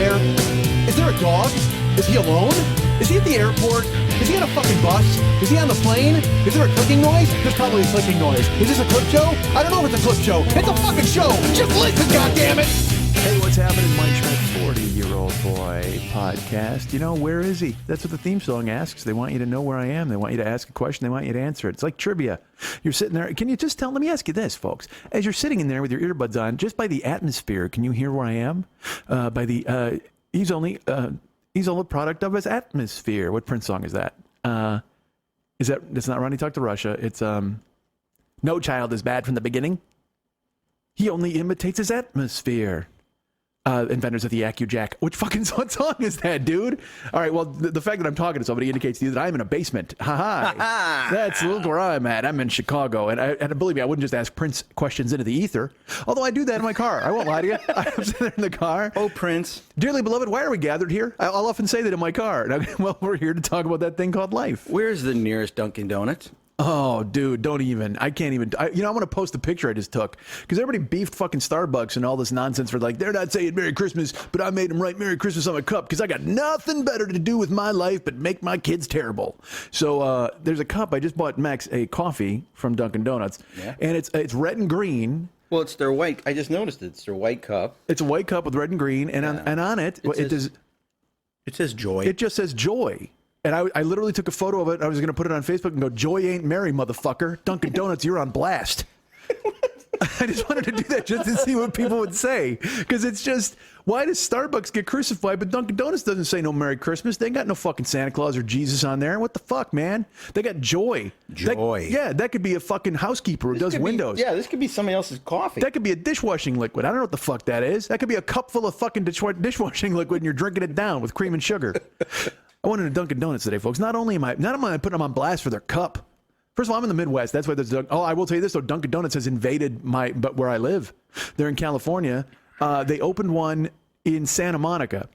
there? Is there a dog? Is he alone? Is he at the airport? Is he on a fucking bus? Is he on the plane? Is there a clicking noise? There's probably a clicking noise. Is this a clip show? I don't know if it's a clip show. It's a fucking show. Just listen, goddammit. Hey, what's happening, Mike Schmidt, 40-year-old boy podcast. You know, where is he? That's what the theme song asks. They want you to know where I am. They want you to ask a question. They want you to answer it. It's like trivia. You're sitting there. Can you just tell? Let me ask you this, folks. As you're sitting in there with your earbuds on, just by the atmosphere, can you hear where I am? He's only a product of his atmosphere. What Prince song is that? It's not Ronnie Talk to Russia. It's No Child is Bad from the Beginning. He only imitates his atmosphere. Inventors of the AccuJack. Which fucking song is that, dude? All right, well, the fact that I'm talking to somebody indicates to you that I'm in a basement. Ha-ha. That's look where I'm at. I'm in Chicago. And believe me, I wouldn't just ask Prince questions into the ether. Although I do that in my car. I won't lie to you. I'm sitting there in the car. Oh, Prince. Dearly beloved, why are we gathered here? I'll often say that in my car. Well, we're here to talk about that thing called life. Where's the nearest Dunkin' Donuts? Oh, dude, don't even. I can't even. I want to post the picture I just took because everybody beefed fucking Starbucks and all this nonsense for like, they're not saying Merry Christmas, but I made them write Merry Christmas on my cup because I got nothing better to do with my life but make my kids terrible. So there's a cup. I just bought Max a coffee from Dunkin' Donuts, and it's red and green. Well, it's their white. I just noticed it. It's their white cup. It's a white cup with red and green, and on it, it says joy. It just says joy. And I literally took a photo of it. I was going to put it on Facebook and go, joy ain't merry, motherfucker. Dunkin' Donuts, you're on blast. I just wanted to do that just to see what people would say. Because it's just, why does Starbucks get crucified, but Dunkin' Donuts doesn't say no Merry Christmas? They ain't got no fucking Santa Claus or Jesus on there. What the fuck, man? They got joy. Joy. That could be a fucking housekeeper who does windows. This could be somebody else's coffee. That could be a dishwashing liquid. I don't know what the fuck that is. That could be a cup full of fucking dishwashing liquid and you're drinking it down with cream and sugar. I went into Dunkin' Donuts today, folks. Not only am I putting them on blast for their cup. First of all, I'm in the Midwest. That's why there's. I will tell you this though. Dunkin' Donuts has invaded where I live. They're in California. They opened one in Santa Monica.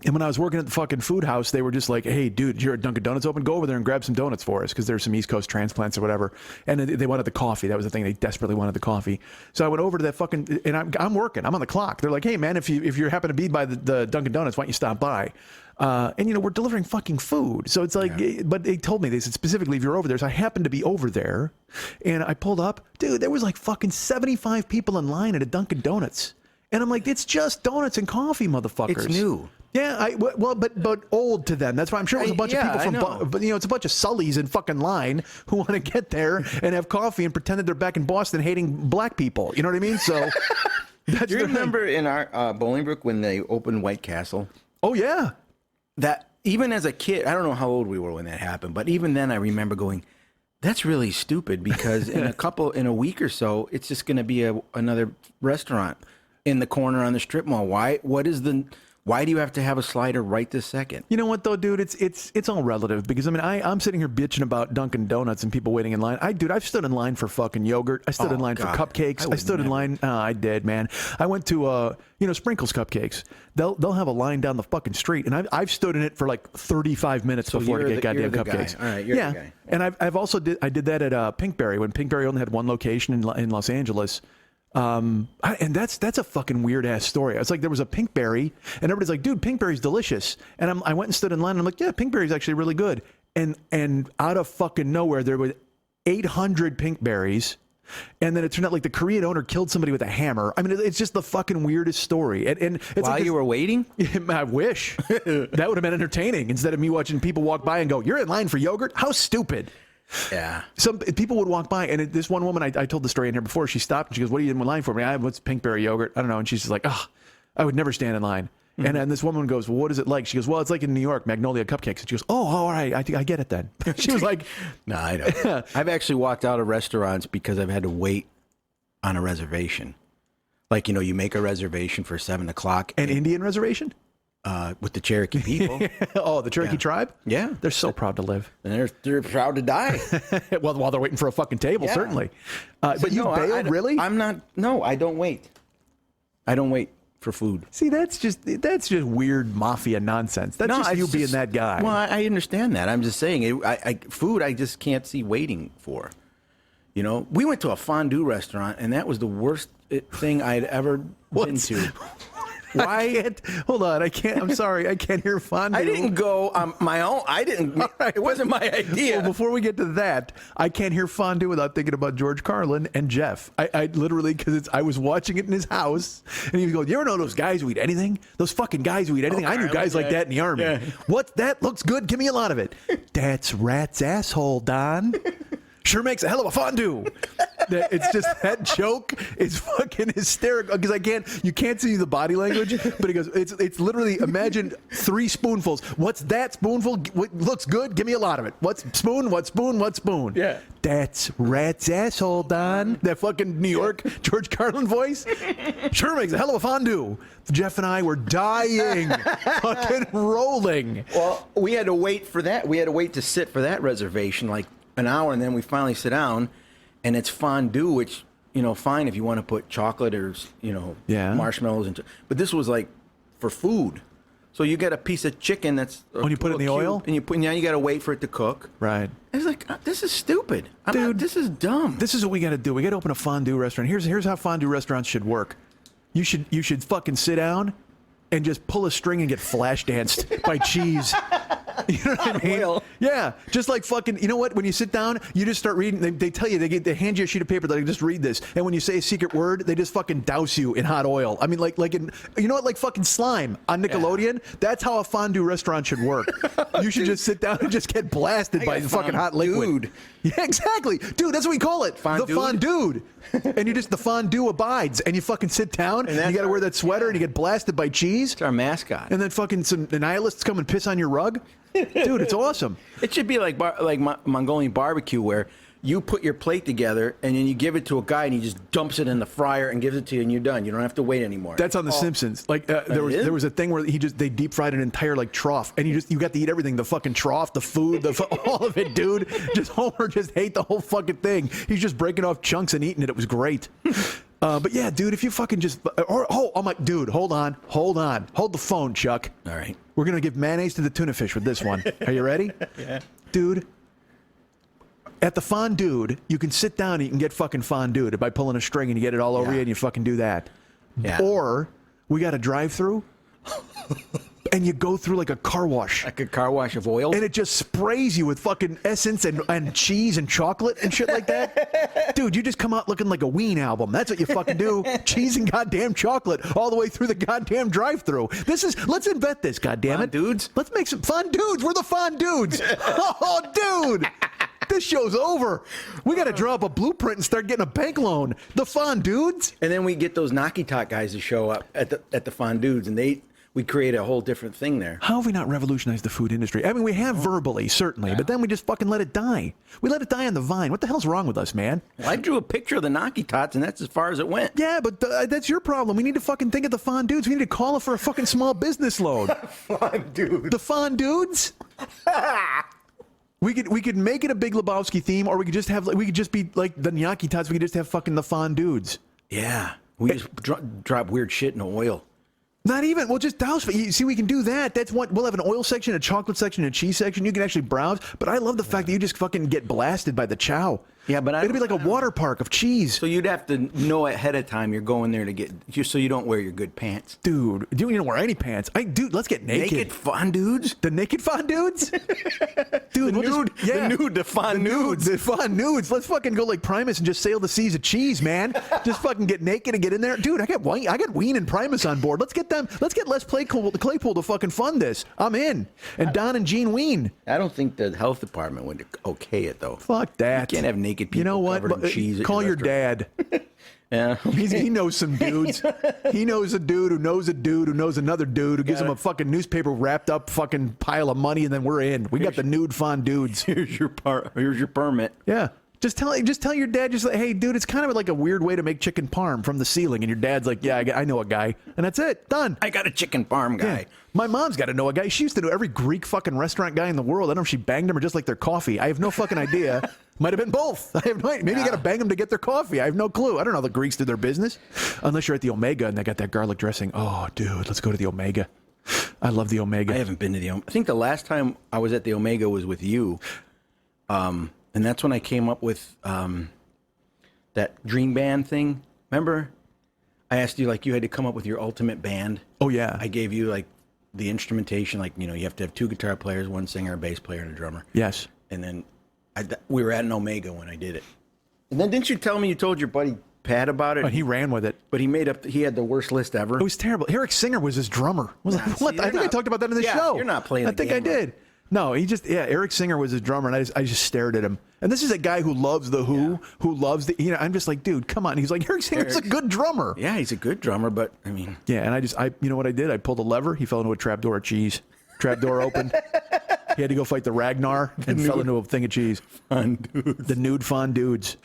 And when I was working at the fucking food house, they were just like, hey, dude, you're at Dunkin' Donuts open? Go over there and grab some donuts for us because there's some East Coast transplants or whatever. And they wanted the coffee. That was the thing. They desperately wanted the coffee. So I went over to that fucking, and I'm working. I'm on the clock. They're like, hey, man, if you happen to be by the Dunkin' Donuts, why don't you stop by? And, we're delivering fucking food. So it's like, but they told me, they said specifically if you're over there. So I happened to be over there. And I pulled up. Dude, there was like fucking 75 people in line at a Dunkin' Donuts. And I'm like, it's just donuts and coffee, motherfuckers. It's new. Yeah, but old to them. That's why I'm sure it was a bunch of people but it's a bunch of Sullys in fucking line who want to get there and have coffee and pretend that they're back in Boston hating black people. You know what I mean? So do you remember in our Bolingbrook when they opened White Castle? Oh yeah, that even as a kid, I don't know how old we were when that happened, but even then I remember going, that's really stupid because in a week or so, it's just going to be another restaurant in the corner on the strip mall. Why do you have to have a slider right this second? You know what though, dude? It's all relative because I'm sitting here bitching about Dunkin' Donuts and people waiting in line. I've stood in line for fucking yogurt. I stood in line for cupcakes. I stood in line. I did, man. I went to Sprinkles Cupcakes. They'll have a line down the fucking street, and I've stood in it for like 35 minutes before to get goddamn cupcakes. All right, you're the guy. And I've also did that at Pinkberry when Pinkberry only had one location in Los Angeles. And that's a fucking weird ass story. It's like there was a Pinkberry, and everybody's like, "Dude, Pinkberry's delicious." And I went and stood in line, and I'm like, "Yeah, Pinkberry's actually really good." And out of fucking nowhere, there were 800 Pinkberries, and then it turned out like the Korean owner killed somebody with a hammer. I mean, it's just the fucking weirdest story. And it's while like you were waiting, I wish that would have been entertaining instead of me watching people walk by and go, "You're in line for yogurt? How stupid." Yeah. Some people would walk by, and this one woman, I told the story in here before, she stopped and she goes, "What are you in line for?" What's Pinkberry yogurt? I don't know. And she's just like, I would never stand in line. Mm-hmm. And then this woman goes, "Well, what is it like?" She goes, "Well, it's like in New York, Magnolia Cupcakes." And she goes, "Oh, all right. I get it then." She was like, No, I don't. I've actually walked out of restaurants because I've had to wait on a reservation. Like, you make a reservation for 7 o'clock. An Indian reservation? With the Cherokee people. Oh, the Cherokee tribe? Yeah. They're so proud to live. And they're proud to die. Well, while they're waiting for a fucking table, certainly. But you bailed, really? I don't wait. I don't wait for food. See, that's just weird mafia nonsense. That's just you being that guy. Well, I understand that. I'm just saying, food I just can't see waiting for. We went to a fondue restaurant, and that was the worst thing I'd ever been to. Why? Hold on. I can't. I'm sorry. I can't hear fondue. I didn't go on my own. I didn't. Right. It wasn't my idea. Well, before we get to that, I can't hear fondue without thinking about George Carlin and Jeff. I literally, because I was watching it in his house, and he was going, "You ever know those guys who eat anything? Those fucking guys who eat anything? I knew guys like that in the Army. Yeah. What? That looks good. Give me a lot of it. That's Rat's asshole, Don. Sure makes a hell of a fondue." It's just that joke is fucking hysterical because you can't see the body language, but he goes, it's literally, imagine 3 spoonfuls. What's that spoonful? What looks good? Give me a lot of it. What spoon? What spoon? What spoon? Yeah. That's Rat's asshole, Don. That fucking New York George Carlin voice. Sure makes a hell of a fondue. Jeff and I were dying, fucking rolling. Well, we had to wait for that. We had to wait to sit for that reservation like an hour, and then we finally sit down. And it's fondue, which, fine if you want to put chocolate or, marshmallows into. But this was like for food. So you get a piece of chicken that's. When you put it in the oil? And now you got to wait for it to cook. Right. It's like, this is stupid. Dude, this is dumb. This is what we got to do. We got to open a fondue restaurant. Here's how fondue restaurants should work. You should fucking sit down and just pull a string and get flash danced by cheese. You know what I mean? Oil. Yeah, just like fucking. You know what? When you sit down, you just start reading. They tell you they hand you a sheet of paper that just read this, and when you say a secret word, they just fucking douse you in hot oil. I mean, like in like fucking slime on Nickelodeon. Yeah. That's how a fondue restaurant should work. You should just sit down and just get blasted by the fucking hot liquid. Yeah, exactly, dude. That's what we call it. Fondue. The fondue. And the fondue abides, and you fucking sit down, and you got to wear that sweater, and you get blasted by cheese. It's our mascot. And then fucking some nihilists come and piss on your rug. Dude, it's awesome. It should be like Mongolian barbecue, where you put your plate together and then you give it to a guy and he just dumps it in the fryer and gives it to you and you're done. You don't have to wait anymore. That's on The Simpsons. Like there was a thing where they deep fried an entire like trough, and you got to eat everything, the fucking trough, the food, all of it, dude. Homer just ate the whole fucking thing. He's just breaking off chunks and eating it. It was great. But yeah, dude, if you fucking just dude, hold on, hold the phone, Chuck. All right, we're gonna give mayonnaise to the tuna fish with this one. Are you ready? Yeah, dude. At the fondue, you can sit down and you can get fucking fondue by pulling a string and you get it all over you and you fucking do that. Yeah. Or we got a drive-through and you go through like a car wash. Like a car wash of oil? And it just sprays you with fucking essence and cheese and chocolate and shit like that. Dude, you just come out looking like a Ween album. That's what you fucking do. Cheese and goddamn chocolate all the way through the goddamn drive-through. Let's invent this, goddammit. Dudes? Let's make some fun dudes. We're the fun dudes. Oh, dude. This show's over. We got to draw up a blueprint and start getting a bank loan. The fun dudes. And then we get those Knocky Talk guys to show up at the fun dudes, and we create a whole different thing there. How have we not revolutionized the food industry? I mean, we have verbally, certainly, but then we just fucking let it die. We let it die on the vine. What the hell's wrong with us, man? Well, I drew a picture of the Knocky Tots, and that's as far as it went. Yeah, but that's your problem. We need to fucking think of the fun dudes. We need to call them for a fucking small business loan. Fun dudes. The fun dudes? We could make it a Big Lebowski theme, or we could just be like the Gnocchi Tots. We could just have fucking the fun dudes. Yeah, we just drop weird shit in oil. Not even. We'll just douse. You see, we can do that. That's what we'll have: an oil section, a chocolate section, a cheese section. You can actually browse. But I love the fact that you just fucking get blasted by the chow. Yeah, but it'd be like a water park of cheese. So you'd have to know ahead of time you're going there to get, just so you don't wear your good pants. Dude, you don't wear any pants. Dude, let's get naked. Naked fun dudes? The naked fun dudes? Dude, the fun nudes. The fun nudes. Let's fucking go like Primus and just sail the seas of cheese, man. Just fucking get naked and get in there. Dude, I got Ween and Primus on board. Let's get Les Claypool to fucking fund this. I'm in. And Don and Gene Ween. I don't think the health department would okay it though. Fuck that. You can't have naked people. You know what? In cheese Call your dad. Yeah, he knows some dudes. He knows a dude who knows a dude who knows another dude who gives him a fucking newspaper wrapped up fucking pile of money, and then we're in. We got the nude fun dudes. Here's your permit. Yeah. Just tell your dad, just like, hey, dude, it's kind of like a weird way to make chicken parm from the ceiling. And your dad's like, yeah, I know a guy. And that's it. Done. I got a chicken parm guy. Yeah. My mom's got to know a guy. She used to know every Greek fucking restaurant guy in the world. I don't know if she banged them or just like their coffee. I have no fucking idea. Might have been both. I have no idea. Maybe you got to bang them to get their coffee. I have no clue. I don't know how the Greeks do their business. Unless you're at the Omega and they got that garlic dressing. Oh, dude, let's go to the Omega. I love the Omega. I haven't been to the Omega. I think the last time I was at the Omega was with you. And that's when I came up with that dream band thing. Remember? I asked you, like, you had to come up with your ultimate band. Oh yeah. I gave you, like, the instrumentation, like, you have to have 2 guitar players, 1 singer, a bass player, and a drummer. Yes. And then we were at an Omega when I did it. And then didn't you tell me you told your buddy Pat about it? But he ran with it. But he had the worst list ever. It was terrible. Eric Singer was his drummer. I was like, what? I think I talked about that in the show. You're not playing. I think I did. No, Eric Singer was his drummer, and I just stared at him. And this is a guy who loves the Who, who loves the, I'm just like, dude, come on. He's like, Eric Singer's a good drummer. Yeah, he's a good drummer, but I mean. Yeah, and you know what I did? I pulled a lever. He fell into a trapdoor of cheese. Trapdoor opened. He had to go fight the Ragnar and fell into a thing of cheese. Fun dudes. The nude fun dudes.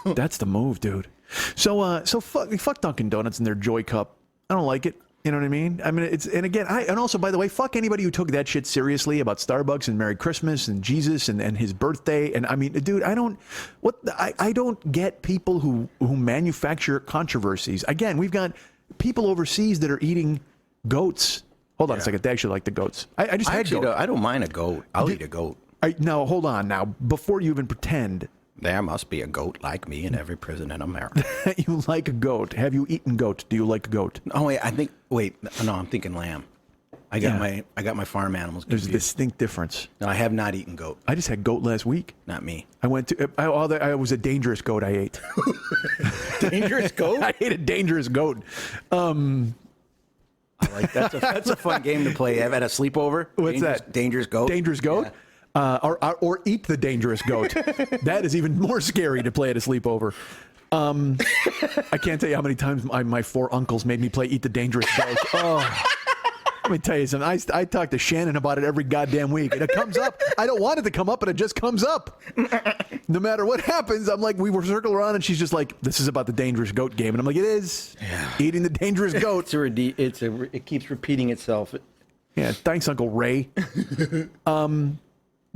That's the move, dude. So fuck Dunkin' Donuts and their Joy Cup. I don't like it. You know what I mean? I mean, and also, by the way, fuck anybody who took that shit seriously about Starbucks and Merry Christmas and Jesus and his birthday. And I mean, dude, I don't get people who manufacture controversies. Again, we've got people overseas that are eating goats. Hold on a second. They actually like the goats. I just had goat. I don't mind a goat. I'll eat a goat. No, hold on now. Before you even pretend. There must be a goat like me in every prison in America. You like a goat. Have you eaten goat? Do you like goat? Oh, wait. No, I'm thinking lamb. I got my farm animals confused. There's a distinct difference. No, I have not eaten goat. I just had goat last week. Not me. I went to, I was a dangerous goat I ate. Dangerous goat? I ate a dangerous goat. I like that's a fun game to play at a sleepover. What's that? Dangerous goat. Dangerous goat. Yeah. Or eat the dangerous goat. That is even more scary to play at a sleepover. I can't tell you how many times my 4 uncles made me play Eat the Dangerous Goat. Oh, let me tell you something. I talk to Shannon about it every goddamn week, and it comes up. I don't want it to come up, but it just comes up. No matter what happens, I'm like, we were circling around, and she's just like, "This is about the dangerous goat game," and I'm like, "It is. Yeah. Eating the dangerous goat." It keeps repeating itself. Yeah. Thanks, Uncle Ray.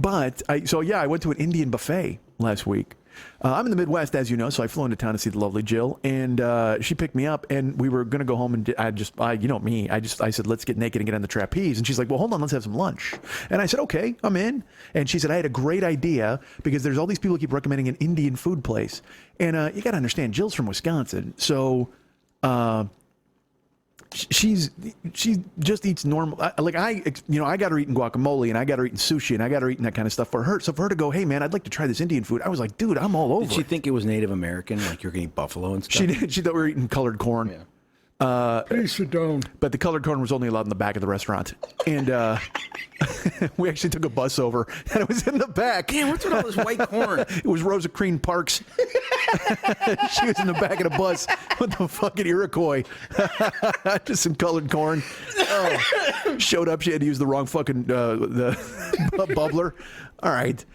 But I went to an Indian buffet last week. I'm in the Midwest, as you know, so I flew into town to see the lovely Jill, and she picked me up, and we were going to go home, and I said, let's get naked and get on the trapeze, and she's like, well, hold on, let's have some lunch. And I said, okay, I'm in. And she said, I had a great idea, because there's all these people who keep recommending an Indian food place. And you got to understand, Jill's from Wisconsin, so she just eats normal. Like I got her eating guacamole, and I got her eating sushi, and I got her eating that kind of stuff for her. So for her to go, hey man, I'd like to try this Indian food. I was like, dude, I'm all over. Did she think it was Native American, like you're going to eat buffalo and stuff? She did. She thought we were eating colored corn. Yeah. Please sit down. But the colored corn was only allowed in the back of the restaurant, and we actually took a bus over, and it was in the back. Damn, what's with all this white corn? It was Rosa Crane Parks. She was in the back of the bus with the fucking Iroquois. Just some colored corn. Oh. Showed up. She had to use the wrong fucking the bubbler. All right.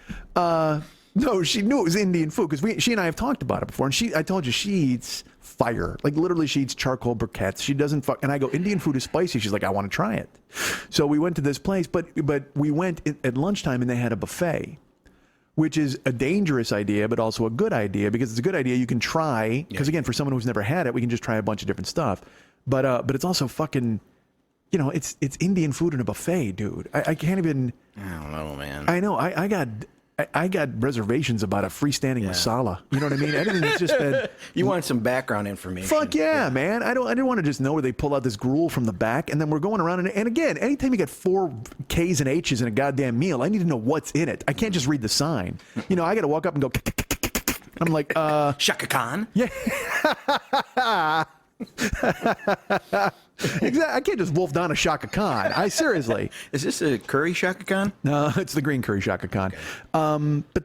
No, she knew it was Indian food because she and I have talked about it before. And I told you, she eats fire. Like literally, she eats charcoal briquettes. She doesn't fuck. And I go, Indian food is spicy. She's like, I want to try it. So we went to this place, but we went at lunchtime and they had a buffet, which is a dangerous idea, but also a good idea because it's a good idea you can try. Because again, for someone who's never had it, we can just try a bunch of different stuff. But it's also fucking, it's Indian food in a buffet, dude. I can't even. I don't know, man. I know. I got reservations about a freestanding masala. You know what I mean? Everything's just been. You want some background information? Fuck yeah, man! I didn't want to just know where they pull out this gruel from the back, and then we're going around. And again, anytime you get 4 K's and H's in a goddamn meal, I need to know what's in it. I can't just read the sign. I got to walk up and go. I'm like, Shaka Khan. Yeah. Exactly. I can't just wolf down a Shaka Khan. Seriously. Is this a curry Shaka Khan? No, it's the green curry Shaka Khan. Okay. But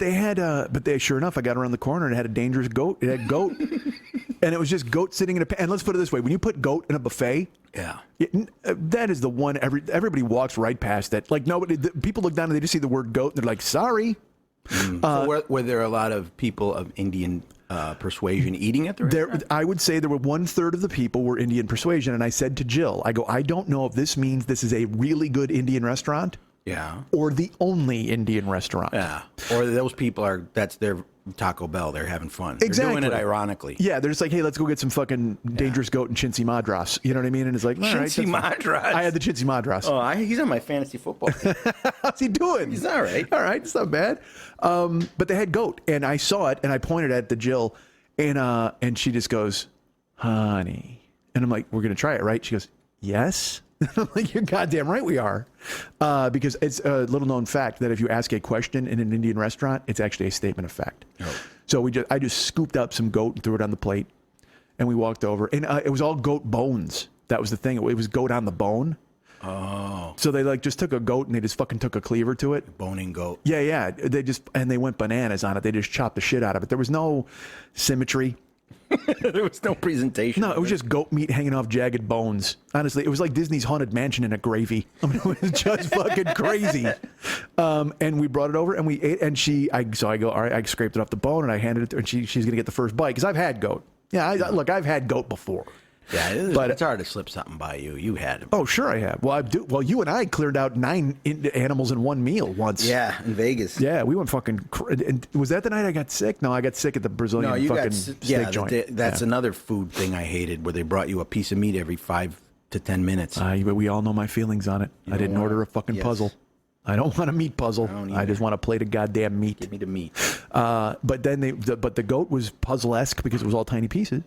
they sure enough, I got around the corner and it had a dangerous goat. It had goat, and it was just goat sitting in a. And let's put it this way: when you put goat in a buffet, that is the one everybody walks right past it. Like people look down and they just see the word goat and they're like, sorry. So were there a lot of people of Indian persuasion eating at the restaurant? I would say there were 1/3 of the people were Indian persuasion, and I said to Jill, I don't know if this means this is a really good Indian restaurant, or the only Indian restaurant, or those people that's their Taco Bell. They're having fun. Exactly. They're doing it ironically. Yeah, they're just like, hey, let's go get some fucking dangerous goat and chintzy madras. You know what I mean? And it's like, all right, chintzy madras. I had the chintzy madras. Oh, he's on my fantasy football team. How's he doing? He's all right. All right, it's not bad. But they had goat, and I saw it, and I pointed at the Jill, and she just goes, honey. And I'm like, we're going to try it, right? She goes, yes. I'm like, you're goddamn right we are. Because it's a little known fact that if you ask a question in an Indian restaurant, it's actually a statement of fact. Oh. So I just scooped up some goat and threw it on the plate. And we walked over. And it was all goat bones. That was the thing. It was goat on the bone. Oh. So they like just took a goat and they just fucking took a cleaver to it. Boning goat. Yeah. They went bananas on it. They just chopped the shit out of it. There was no symmetry. There was no presentation. No, it was just goat meat hanging off jagged bones. Honestly, it was like Disney's Haunted Mansion in a gravy. I mean, it was just fucking crazy. And we brought it over and we ate. And so I go, all right, I scraped it off the bone and I handed it to her. And she's going to get the first bite because I've had goat. Yeah, look, I've had goat before. Yeah, but it's hard to slip something by you. You had it. Oh, sure I have. Well, I do. Well, you and I cleared out 9 animals in one meal once. Yeah, in Vegas. Yeah, we went fucking. And was that the night I got sick? No, I got sick at the Brazilian fucking steak joint. That's another food thing I hated, where they brought you a piece of meat every 5 to 10 minutes. But we all know my feelings on it. I didn't order a fucking puzzle. I don't want a meat puzzle. I just want a plate of goddamn meat. Give me the meat. But then the goat was puzzle-esque because it was all tiny pieces.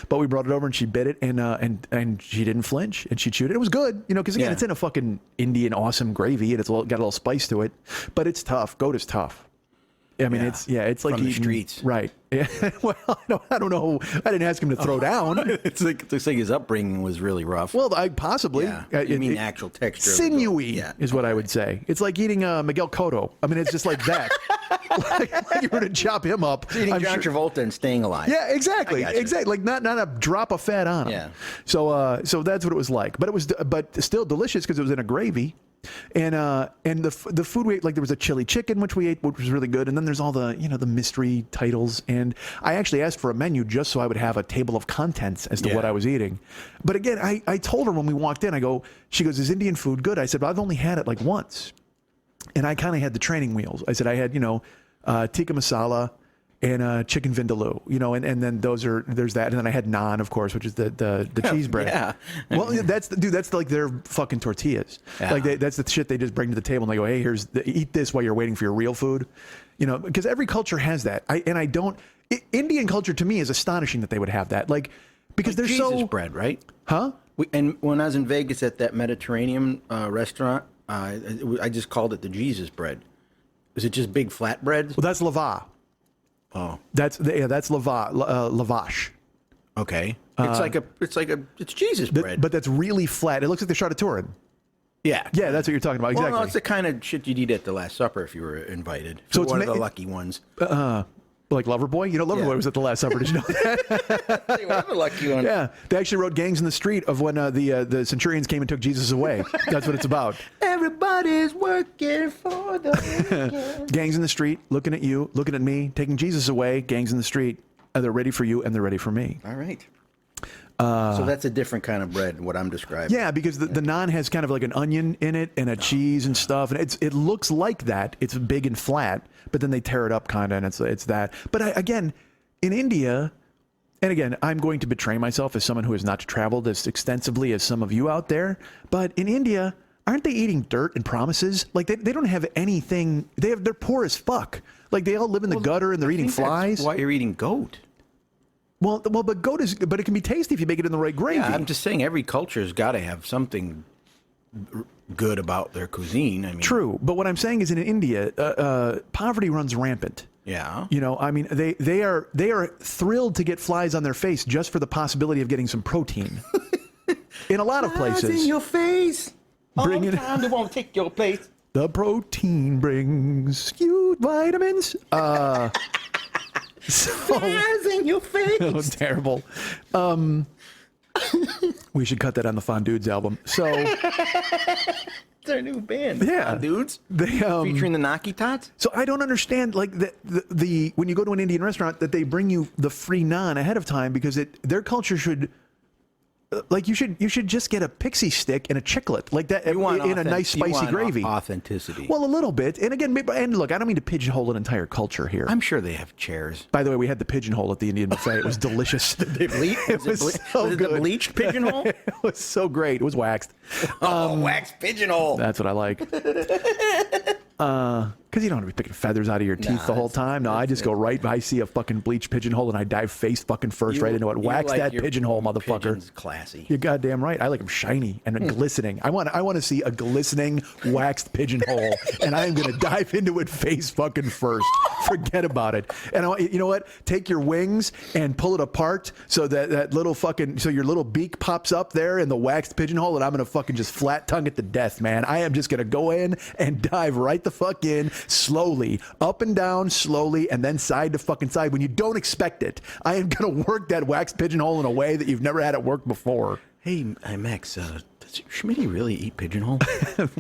But we brought it over and she bit it and she didn't flinch and she chewed it. It was good, because again, it's in a fucking Indian awesome gravy and it's got a little spice to it. But it's tough. Goat is tough. I mean, it's like from the eating, streets, right? Yeah. Well, I don't know. I didn't ask him to throw down. It looks like his upbringing was really rough. Well, possibly. Yeah. You mean actual texture? Sinewy is what I would say. It's like eating Miguel Cotto. I mean, it's just like that. like you were to chop him up. It's eating John Travolta and staying alive. Yeah, exactly. Like not a drop of fat on him. Yeah. So that's what it was like. But it was still delicious because it was in a gravy. And the food we ate, like there was a chili chicken which we ate, which was really good, and then there's all the the mystery titles. And I actually asked for a menu just so I would have a table of contents as to what I was eating. But again, I told her when we walked in, she goes, "Is Indian food good?" I said, "Well, I've only had it like once," and I kind of had the training wheels. I said I had tikka masala and chicken vindaloo, and then there's that, and then I had naan, of course, which is the cheese bread. Yeah. Well, that's like their fucking tortillas. Yeah. Like that's the shit they just bring to the table and they go, hey, eat this while you're waiting for your real food, because every culture has that. Indian culture to me is astonishing that they would have that, because they're Jesus so bread, right? Huh? And when I was in Vegas at that Mediterranean restaurant, I just called it the Jesus bread. Was it just big flatbreads? Well, that's lava. Oh, that's lavash. Okay, it's Jesus bread, but that's really flat. It looks like the shot of Turin. Yeah, that's what you're talking about. Exactly. Well, no, it's the kind of shit you'd eat at the Last Supper if you were invited. So it's one of the lucky ones. Like Loverboy? Loverboy was at the Last Supper. Did you know that? They were the lucky one. Yeah. They actually wrote Gangs in the Street of when the centurions came and took Jesus away. That's what it's about. Everybody's working for the weekend. Gangs in the street, looking at you, looking at me, taking Jesus away. Gangs in the street. They're ready for you and they're ready for me. All right. So that's a different kind of bread, what I'm describing. Yeah, because the naan has kind of like an onion in it and a cheese and stuff, and it looks like that. It's big and flat, but then they tear it up kind of, and it's that. But again, in India, and again, I'm going to betray myself as someone who has not traveled as extensively as some of you out there, but in India, aren't they eating dirt and promises? Like they don't have anything. They're poor as fuck. Like they all live in the gutter and they're eating flies. That's why you're eating goat. Well, but but it can be tasty if you make it in the right gravy. Yeah, I'm just saying every culture's got to have something good about their cuisine. I mean, true, but what I'm saying is in India, poverty runs rampant. Yeah. I mean, they are thrilled to get flies on their face just for the possibility of getting some protein. In a lot of places. Flies in your face. Bring all the it. time they won't take your place. The protein brings you vitamins. Flies in your face. That was terrible. We should cut that on the Fondudes album. So it's our new band. Yeah, dudes. They featuring the Naki Tots. So I don't understand, like the when you go to an Indian restaurant, that they bring you the free naan ahead of time because their culture should. Like you should just get a pixie stick and a chiclet like that in a nice spicy gravy. Authenticity. Well, a little bit, and again, and look, I don't mean to pigeonhole an entire culture here. I'm sure they have chairs. By the way, we had the pigeonhole at the Indian buffet. It was delicious. It was so good. The bleached pigeonhole? It was so great. It was waxed. Waxed pigeonhole. That's what I like. Because you don't want to be picking feathers out of your teeth the whole time. No, I just go right. I see a fucking bleached pigeonhole and I dive face fucking first right into it. Wax like that your pigeonhole, motherfucker. pigeons classy. You're goddamn right. I like them shiny and glistening. I want to see a glistening waxed pigeonhole, and I am going to dive into it face fucking first. Forget about it. And you know what? Take your wings and pull it apart so that little fucking your little beak pops up there in the waxed pigeonhole, and I'm going to fucking just flat tongue it to death, man. I am just going to go in and dive right the fuck in. Slowly, up and down, slowly, and then side to fucking side when you don't expect it. I am going to work that wax pigeonhole in a way that you've never had it work before. Hey, Max, does Schmitty really eat pigeonhole?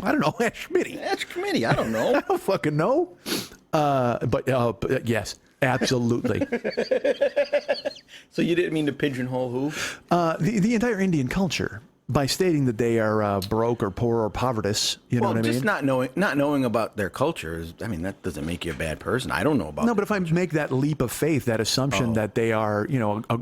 I don't know. Ask Schmitty. Ask Schmitty. I don't know. I don't fucking know. But yes, absolutely. So you didn't mean to pigeonhole who? The entire Indian culture. By stating that they are broke or poor or povertous, you know what I mean? Just not knowing about their culture that doesn't make you a bad person. I don't know about. No, but if I make that leap of faith, that assumption that they are,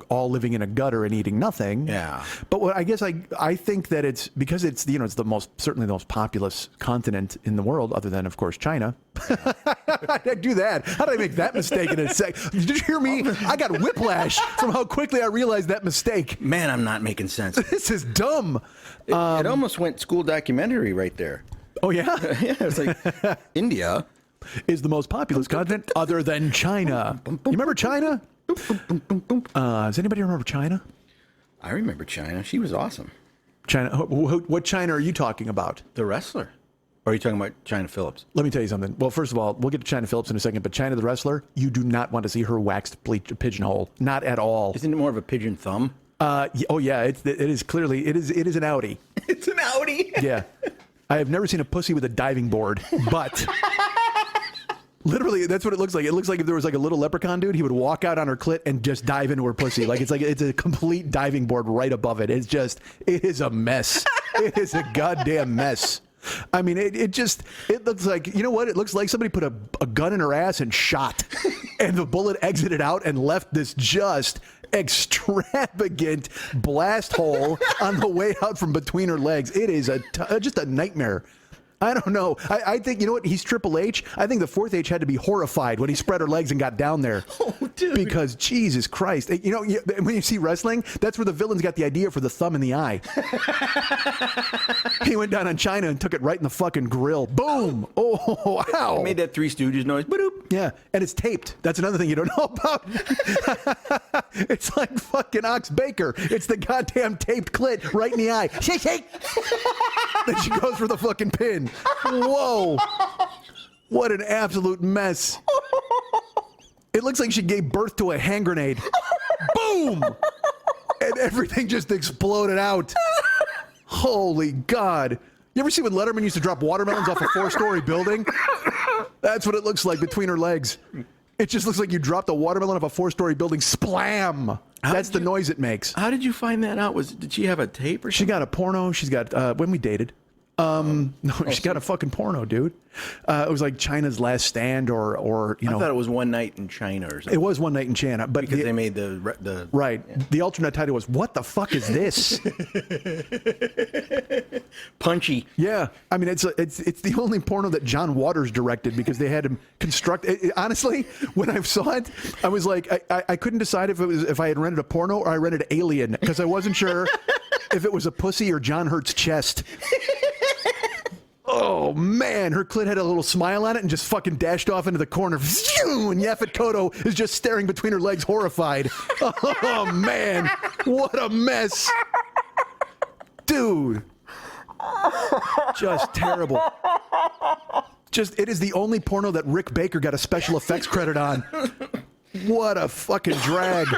all living in a gutter and eating nothing. Yeah. But what I guess I think that it's because it's it's certainly the most populous continent in the world, other than of course China. I do that. How did I make that mistake in a sec? Did you hear me? I got whiplash from how quickly I realized that mistake. Man, I'm not making sense. This is dumb. It almost went school documentary right there. Oh yeah, yeah. It's like India is the most populous continent other than China. You remember China? Does anybody remember China? I remember China. She was awesome. China. What China are you talking about? The wrestler. Or are you talking about China Phillips? Let me tell you something. Well, first of all, we'll get to China Phillips in a second, but China the wrestler, you do not want to see her waxed pigeonhole. Not at all. Isn't it more of a pigeon thumb? Oh yeah, it is clearly it is an Audi. It's an Audi. Yeah, I have never seen a pussy with a diving board, but literally that's what it looks like. It looks like if there was like a little leprechaun dude, he would walk out on her clit and just dive into her pussy. It's a complete diving board right above it. It is a mess. It is a goddamn mess. I mean, it looks like, you know what? It looks like somebody put a gun in her ass and shot, and the bullet exited out and left this just extravagant blast hole on the way out from between her legs. It is just a nightmare. I don't know. I think, you know what? He's Triple H. I think the fourth H had to be horrified when he spread her legs and got down there. Oh, dude. Because, Jesus Christ. When you see wrestling, that's where the villains got the idea for the thumb in the eye. He went down on China and took it right in the fucking grill. Boom. Oh, ow. It made that Three Stooges noise. Ba-doop. Yeah, and it's taped. That's another thing you don't know about. It's like fucking Ox Baker. It's the goddamn taped clit right in the eye. Shake, shake. Then she goes for the fucking pin. Whoa. What an absolute mess. It looks like she gave birth to a hand grenade. Boom. And everything just exploded out. Holy God. You ever see when Letterman used to drop watermelons off a 4-story building? That's what it looks like between her legs. It just looks like you dropped a watermelon off a 4-story building. Splam! That's the noise it makes. How did you find that out? Did she have a tape or something? She got a porno. She's got, when we dated. She got a fucking porno, dude. It was like China's Last Stand or I thought it was One Night in China or something. It was One Night in China. But because they made the... Right. Yeah. The alternate title was, What the fuck is this? Punchy. Yeah. I mean, it's the only porno that John Waters directed because they had him construct. Honestly, when I saw it, I was like, I couldn't decide if I had rented a porno or I rented Alien because I wasn't sure if it was a pussy or John Hurt's chest. Oh, man. Her clit had a little smile on it and just fucking dashed off into the corner. And Yaphet Kotto is just staring between her legs, horrified. Oh, man. What a mess. Dude. Just terrible. It is the only porno that Rick Baker got a special effects credit on. What a fucking drag.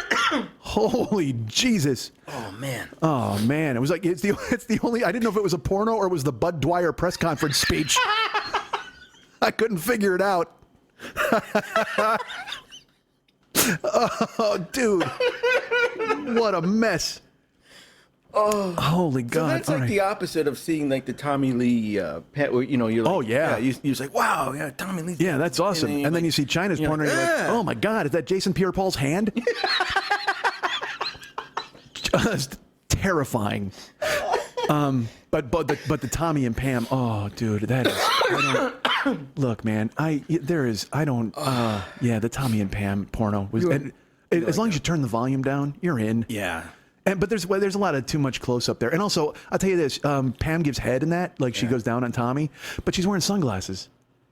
Holy Jesus. Oh, man. Oh, man. It was like, it's the only, I didn't know if it was a porno or it was the Bud Dwyer press conference speech. I couldn't figure it out. Oh, dude. What a mess. Oh, holy God. So that's like the opposite of seeing like the Tommy Lee, you're like, oh, yeah. You're like, wow, yeah, Tommy Lee. Yeah, that's awesome. And then you see China's porn and you're like, oh my God, is that Jason Pierre-Paul's hand? Just terrifying. But the Tommy and Pam, oh, dude, that is, Look, man, the Tommy and Pam porno was, as long as you turn the volume down, you're in. Yeah. But there's a lot of too much close up there. And also, I'll tell you this, Pam gives head in that, like she goes down on Tommy, but she's wearing sunglasses.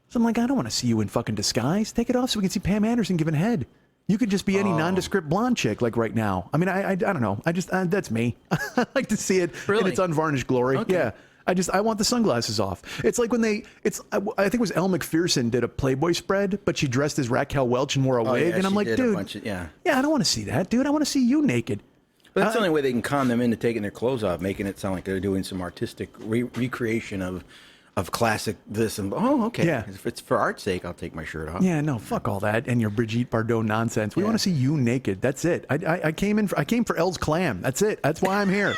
So I'm like, I don't want to see you in fucking disguise. Take it off so we can see Pam Anderson giving head. You could just be any nondescript blonde chick like right now. I mean, I don't know. I just, that's me. I like to see it in its unvarnished glory. Okay. Yeah. I want the sunglasses off. It's like when I think it was Elle McPherson did a Playboy spread, but she dressed as Raquel Welch and wore a wig. Yeah, and I'm like, dude, yeah, I don't want to see that, dude. I want to see you naked. But that's the only way they can con them into taking their clothes off, making it sound like they're doing some artistic recreation of classic this and okay. Yeah. If it's for art's sake, I'll take my shirt off. Yeah, no, fuck all that and your Brigitte Bardot nonsense. We want to see you naked. That's it. I came for Elle's Clam. That's it. That's why I'm here.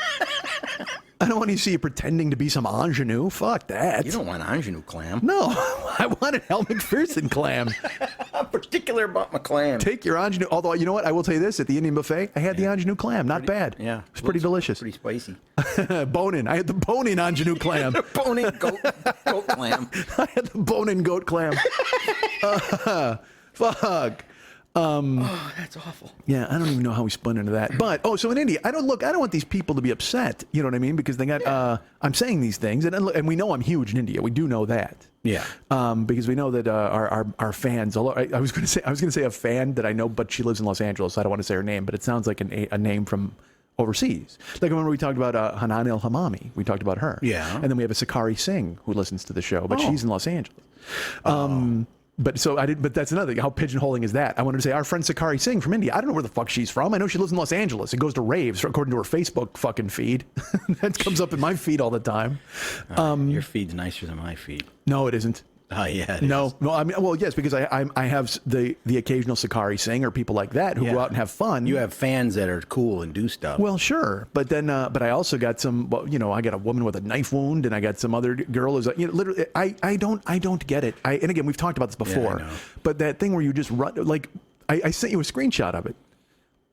I don't want to see you pretending to be some ingenue. Fuck that. You don't want ingenue clam. No, I wanted Elle McPherson clam. I'm particular about my clam. Take your ingenue. Although, you know what? I will tell you this. At the Indian buffet, I had the ingenue clam. Not bad. Yeah. It was pretty delicious. Pretty spicy. Bone-in. I had the bone-in ingenue clam. Bone-in goat clam. I had the bone-in goat clam. Fuck. That's awful. Yeah, I don't even know how we spun into that. But so in India, I don't want these people to be upset. You know what I mean? Because they got. I'm saying these things, and we know I'm huge in India. We do know that. Yeah. Because we know that our fans. Although I was going to say a fan that I know, but she lives in Los Angeles. So I don't want to say her name, but it sounds like a name from overseas. Like remember we talked about Hanan El Hamami. We talked about her. Yeah. And then we have a Sakari Singh who listens to the show, but she's in Los Angeles. But that's another thing. How pigeonholing is that? I wanted to say our friend Sakari Singh from India. I don't know where the fuck she's from. I know she lives in Los Angeles and goes to raves according to her Facebook fucking feed. That comes up in my feed all the time. Your feed's nicer than my feed. No, it isn't. Oh yeah. No. I mean, well, yes, because I have the occasional Sakari Singh or people like that who go out and have fun. You have fans that are cool and do stuff. Well, sure, but then, but I also got some. Well, I got a woman with a knife wound, and I got some other girl who's, literally. I don't get it. And again, we've talked about this before, but that thing where you just run, like, I sent you a screenshot of it.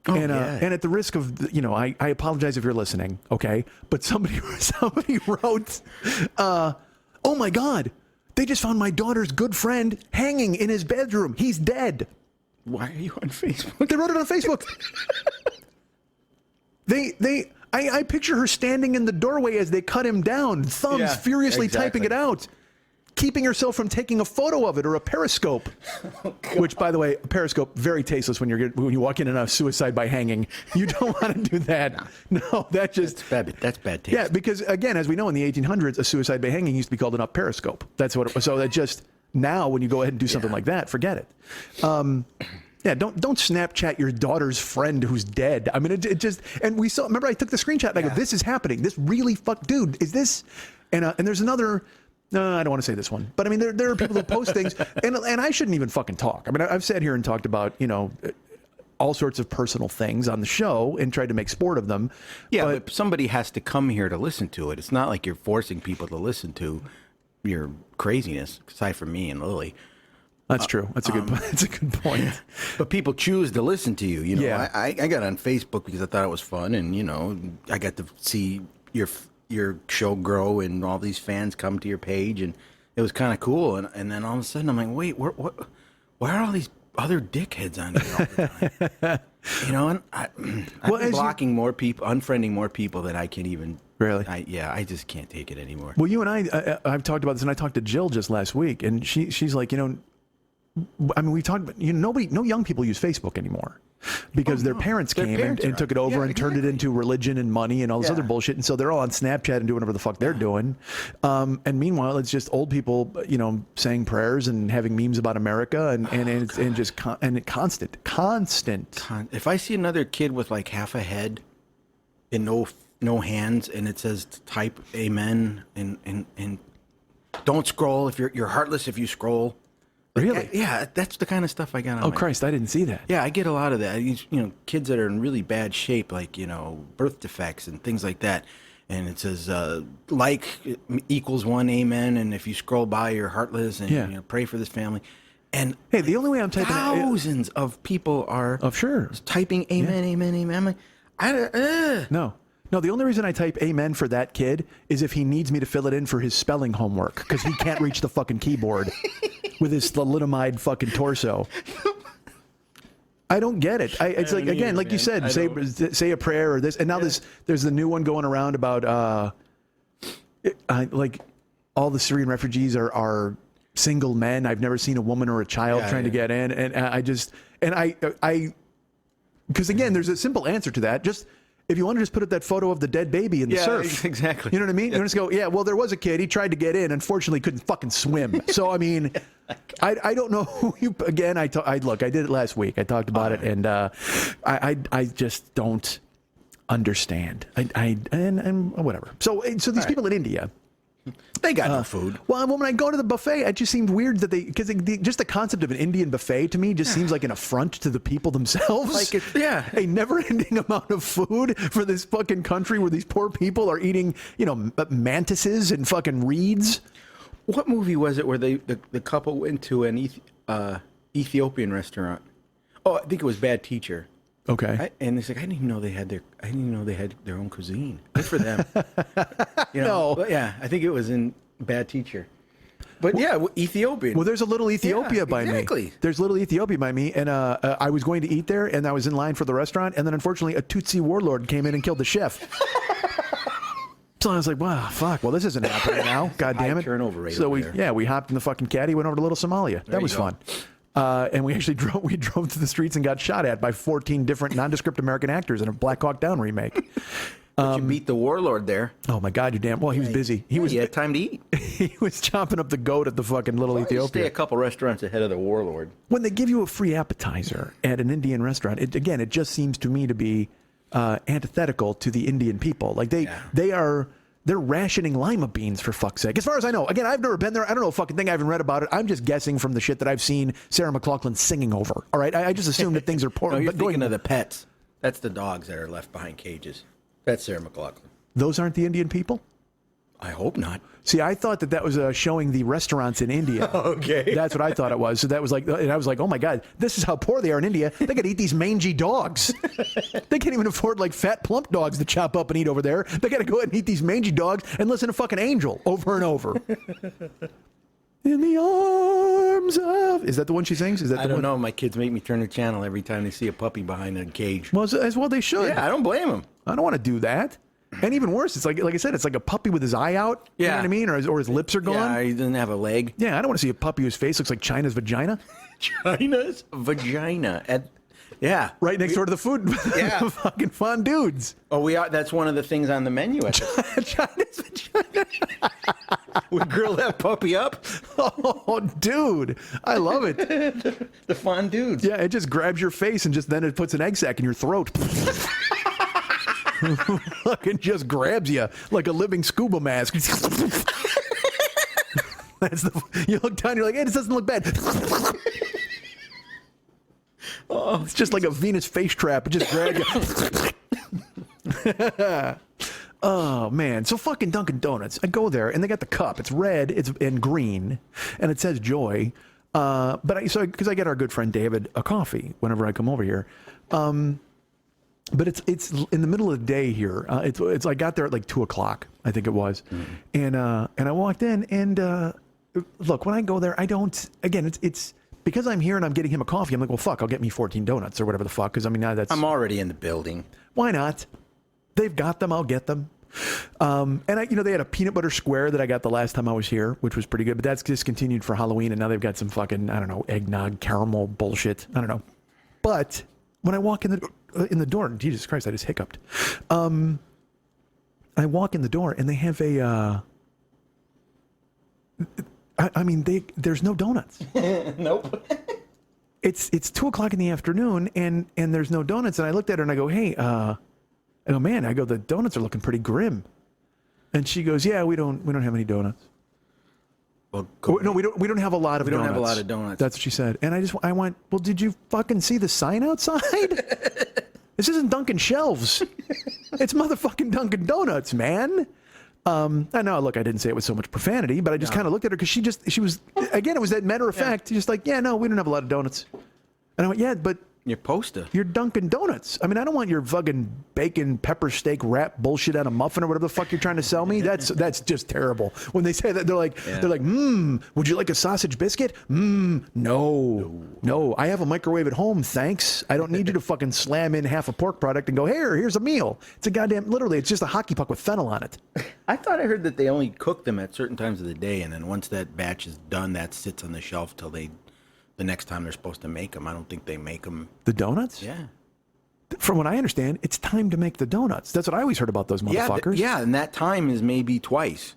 And at the risk of, I apologize if you're listening, okay? But somebody wrote, oh my God. They just found my daughter's good friend hanging in his bedroom. He's dead. Why are you on Facebook? They wrote it on Facebook. I picture her standing in the doorway as they cut him down, thumbs furiously typing it out, keeping herself from taking a photo of it or a periscope. Which, by the way, a periscope, very tasteless when you walk in on a suicide by hanging. You don't want to do that. No, that's bad. That's bad taste. Yeah, because again, as we know, in the 1800s, a suicide by hanging used to be called an up periscope. That's what it was. So that just now, when you go ahead and do something like that, forget it. Yeah, don't Snapchat your daughter's friend who's dead. I mean, it just, and we saw. Remember, I took the screenshot and I go, "This is happening. This really dude. Is this?" And there's another. No, I don't want to say this one, but I mean, there are people who post things, and I shouldn't even fucking talk. I mean, I've sat here and talked about all sorts of personal things on the show and tried to make sport of them. Yeah, but somebody has to come here to listen to it. It's not like you're forcing people to listen to your craziness, aside from me and Lily. That's true. That's a good point. But people choose to listen to you. Yeah. I got on Facebook because I thought it was fun, and I got to see your show grow and all these fans come to your page, and it was kind of cool. And then all of a sudden I'm like, wait, why are all these other dickheads on here all the time? And I'm blocking more people, unfriending more people than I can even. Really? I just can't take it anymore. Well, you and I've talked about this, and I talked to Jill just last week, and she's like, I mean, we talked, no young people use Facebook anymore. Because their parents came and took it over and turned it into religion and money and all this other bullshit. And so they're all on Snapchat and doing whatever the fuck they're doing. And meanwhile, it's just old people, saying prayers and having memes about America and just constant. If I see another kid with like half a head and no hands, and it says type amen and don't scroll if you're heartless if you scroll. Really? Yeah, that's the kind of stuff I got on. Oh, Christ, I didn't see that. Yeah, I get a lot of that. Kids that are in really bad shape, like, birth defects and things like that. And it says, like equals one, amen. And if you scroll by, you're heartless and pray for this family. And hey, the only way I'm typing thousands of people are typing amen, amen, amen. I'm like, no. No, the only reason I type amen for that kid is if he needs me to fill it in for his spelling homework because he can't reach the fucking keyboard with his thalidomide fucking torso. I don't get it. It's like, again, like you said, say a prayer or this. And now there's the new one going around about like all the Syrian refugees are single men. I've never seen a woman or a child trying to get in. And I because again, there's a simple answer to that. Just if you want to just put up that photo of the dead baby in the surf. Exactly. You know what I mean? You just go, yeah, well, there was a kid. He tried to get in. Unfortunately, couldn't fucking swim. So, I mean, I don't know who you, again, look, I did it last week. I talked about it, and I just don't understand. And whatever. So these people in India, they got no food. Well, when I go to the buffet, it just seemed weird that just the concept of an Indian buffet to me just seems like an affront to the people themselves. Like a never-ending amount of food for this fucking country where these poor people are eating, mantises and fucking reeds. What movie was it where the couple went to an Ethiopian restaurant? Oh, I think it was Bad Teacher. Okay. And it's like I didn't even know they had their own cuisine. Good for them. No. But yeah, I think it was in Bad Teacher. But Ethiopian. Well, there's a little Ethiopia by me. There's little Ethiopia by me, and I was going to eat there, and I was in line for the restaurant, and then unfortunately a Tutsi warlord came in and killed the chef. So I was like, wow, fuck. Well, this isn't happening now. God damn it. Turnover rate. So over we there. we hopped in the fucking caddy, went over to Little Somalia. That was fun. And we actually drove to the streets and got shot at by 14 different nondescript American actors in a Black Hawk Down remake. But you beat the warlord there. Oh my God, you're damn well. He was busy. He had time to eat. He was chomping up the goat at the fucking Little Ethiopia. Stay a couple restaurants ahead of the warlord. When they give you a free appetizer at an Indian restaurant, it just seems to me to be antithetical to the Indian people. Like they're rationing lima beans, for fuck's sake. As far as I know. Again, I've never been there. I don't know a fucking thing. I haven't read about it. I'm just guessing from the shit that I've seen Sarah McLachlan singing over. All right? I just assume that things are poor. No, you're thinking of the pets. That's the dogs that are left behind cages. That's Sarah McLachlan. Those aren't the Indian people? I hope not. See, I thought that was showing the restaurants in India. Okay. That's what I thought it was. So that was like, and I was like, oh my God, this is how poor they are in India. They got to eat these mangy dogs. They can't even afford like fat, plump dogs to chop up and eat over there. They got to go ahead and eat these mangy dogs and listen to fucking Angel over and over. In the arms of... Is that the one she sings? Is that I don't know. My kids make me turn the channel every time they see a puppy behind a cage. Well, as well they should. Yeah, I don't blame them. I don't want to do that. And even worse, it's like I said, it's like a puppy with his eye out. You know what I mean? Or his lips are gone. Yeah, he doesn't have a leg. Yeah, I don't want to see a puppy whose face looks like China's vagina. China's vagina. Yeah. Right next door to the food. Yeah. Fucking fun dudes. Oh, we are. That's one of the things on the menu. China's vagina. We grill that puppy up. Oh, dude. I love it. The fondues. Yeah, it just grabs your face and then it puts an egg sac in your throat. Fucking just grabs you like a living scuba mask. You look down, you're like, hey, this doesn't look bad. Oh, it's just like a Venus face trap. It just grabs you. Oh man, so fucking Dunkin' Donuts. I go there and they got the cup. It's red, it's in green, and it says joy. Because I get our good friend David a coffee whenever I come over here. But it's in the middle of the day here. It's I got there at like 2:00, I think it was, and I walked in and look, when I go there, I don't. Again, it's because I'm here and I'm getting him a coffee. I'm like, well, fuck, I'll get me 14 donuts or whatever the fuck. Because I mean, that's I'm already in the building. Why not? They've got them. I'll get them. And they had a peanut butter square that I got the last time I was here, which was pretty good. But that's discontinued for Halloween, and now they've got some fucking eggnog caramel bullshit. I don't know. But when I walk in the door, Jesus Christ, I just hiccuped. I walk in the door and they have a. There's no donuts. Nope. It's 2:00 in the afternoon and there's no donuts. And I looked at her and I go, hey, the donuts are looking pretty grim. And she goes, yeah, we don't have any donuts. Well, no, we don't have a lot of donuts. We don't have a lot of donuts. That's what she said. And I went, well, did you fucking see the sign outside? This isn't Dunkin' Shelves. It's motherfucking Dunkin' Donuts, man. I know, look, I didn't say it with so much profanity, but I just kind of looked at her because she was, again, it was that matter of fact, just like, yeah, no, we don't have a lot of donuts. And I went, yeah, but your poster. Your Dunkin' Donuts. I mean, I don't want your fucking bacon pepper steak wrap bullshit on a muffin or whatever the fuck you're trying to sell me. That's just terrible. When they say that, they're like, would you like a sausage biscuit? No. I have a microwave at home, thanks. I don't need you to fucking slam in half a pork product and go, here's a meal. It's a goddamn, literally, it's just a hockey puck with fennel on it. I thought I heard that they only cook them at certain times of the day, and then once that batch is done, that sits on the shelf till the next time they're supposed to make them. I don't think they make them. The donuts? Yeah. From what I understand, it's time to make the donuts. That's what I always heard about those motherfuckers. Yeah, and that time is maybe twice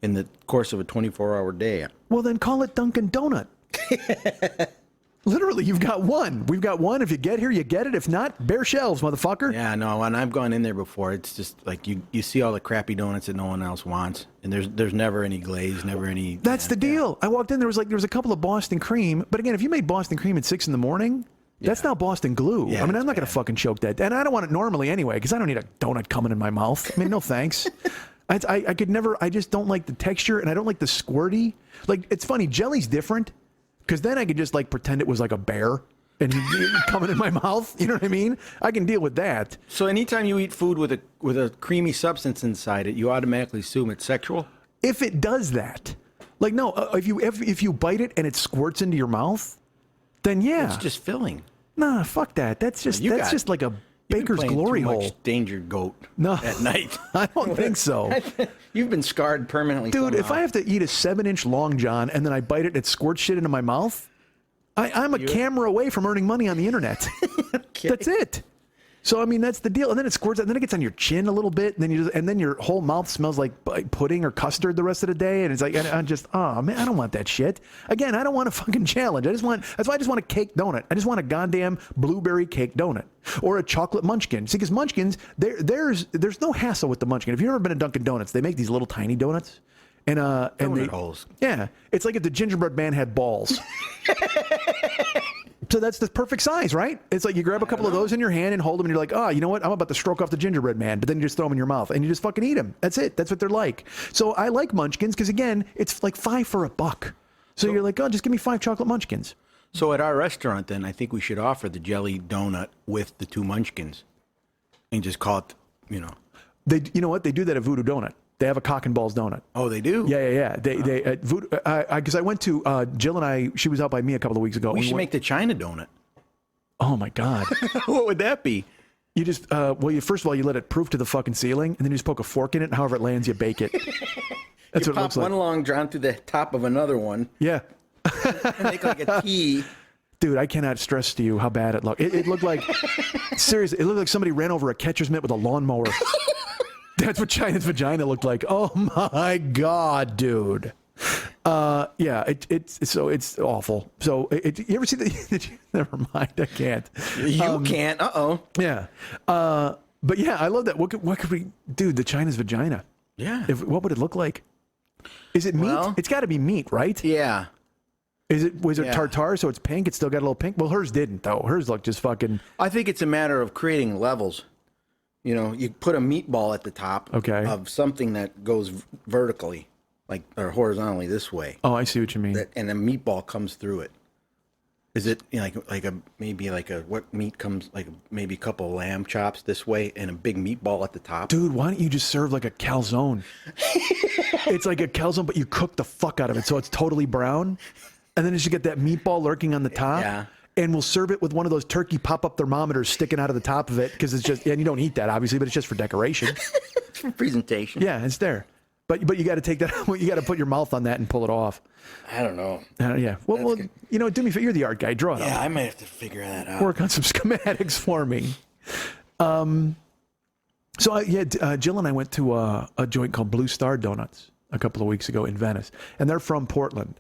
in the course of a 24-hour day. Well, then call it Dunkin' Donut. Literally, you've got one. We've got one. If you get here, you get it. If not, bare shelves, motherfucker. Yeah, no, and I've gone in there before. It's just like you see all the crappy donuts that no one else wants, and there's never any glaze, never any. That's the deal. I walked in, there was a couple of Boston cream, but again, if you made Boston cream at 6 a.m, that's now Boston glue. Yeah, I mean, I'm not going bad. to fucking choke that, and I don't want it normally anyway, because I don't need a donut coming in my mouth. I mean, no thanks. I could never. I just don't like the texture, and I don't like the squirty. Like, it's funny, jelly's different, because then I could just like pretend it was like a bear and coming in my mouth. You know what I mean? I can deal with that. So anytime you eat food with a creamy substance inside it, you automatically assume it's sexual. If it does that, like no, if you bite it and it squirts into your mouth, then yeah, It's just filling. nah, fuck that. That's just like a baker's You've been glory playing too hole. much Danger Goat No. at night. I don't think so. You've been scarred permanently. Dude, if somehow. I have to eat a 7-inch Long John and then I bite it and it squirts shit into my mouth, I'm a camera away from earning money on the internet. Okay. That's it. So I mean, that's the deal. And then it squirts, and then it gets on your chin a little bit, and then your whole mouth smells like pudding or custard the rest of the day. And it's like, I'm just, oh man, I don't want that shit. Again, I don't want a fucking challenge. That's why I just want a cake donut. I just want a goddamn blueberry cake donut or a chocolate munchkin. See, because munchkins, there's no hassle with the munchkin. If you've ever been to Dunkin' Donuts, they make these little tiny donuts. And Donut holes. Yeah, it's like if the gingerbread man had balls. So that's the perfect size, right? It's like you grab a couple of those in your hand and hold them, and you're like, oh, you know what? I'm about to stroke off the gingerbread man, but then you just throw them in your mouth and you just fucking eat them. That's it. That's what they're like. So I like munchkins because again, it's like $5 for $1. So you're like, oh, just give me 5 chocolate munchkins. So at our restaurant, then I think we should offer the jelly donut with the 2 munchkins, and just call it, you know what? They do that at Voodoo Donut. They have a cock and balls donut. Oh, they do. Yeah. They because I went to Jill and I. She was out by me a couple of weeks ago. We should make the China donut. Oh my god. What would that be? You just first of all you let it proof to the fucking ceiling, and then you just poke a fork in it, and however it lands, you bake it. That's You what it pop looks like. one long John through the top of another one Yeah. and make like a T. Dude, I cannot stress to you how bad it looked. It looked like, seriously, it looked like somebody ran over a catcher's mitt with a lawnmower. That's what China's vagina looked like. Oh my god, dude. Yeah, it's awful. So you ever see the? Never mind, I can't. You can't. Yeah, but yeah, I love that. What could we do? The China's vagina. Yeah. What would it look like? Is it meat? Well- It's got to be meat, right? Yeah. Was it Yeah. tartare? So it's pink. It's still got a little pink. Well, hers didn't though. Hers looked just fucking. I think it's a matter of creating levels. You know, you put a meatball at the top Okay. of something that goes vertically, like or horizontally this way, Oh, I see what you mean. and a meatball comes through it. Is it maybe like what meat comes like maybe a couple of lamb chops this way and a big meatball at the top? Dude, why don't you just serve like a calzone? It's like a calzone, but you cook the fuck out of it, so it's totally brown. And then you should get that meatball lurking on the top. Yeah. And we'll serve it with one of those turkey pop-up thermometers sticking out of the top of it because it's just, and you don't eat that obviously, but it's just for decoration. It's for presentation. Yeah, it's there. But you got to take that. You got to put your mouth on that and pull it off. I don't know. Yeah. Well, good. you know, do me a favor. You're the art guy. Draw it Yeah, up. I might have to figure that out. Work on some schematics for me. So Jill and I went to a joint called Blue Star Donuts a couple of weeks ago in Venice, and they're from Portland.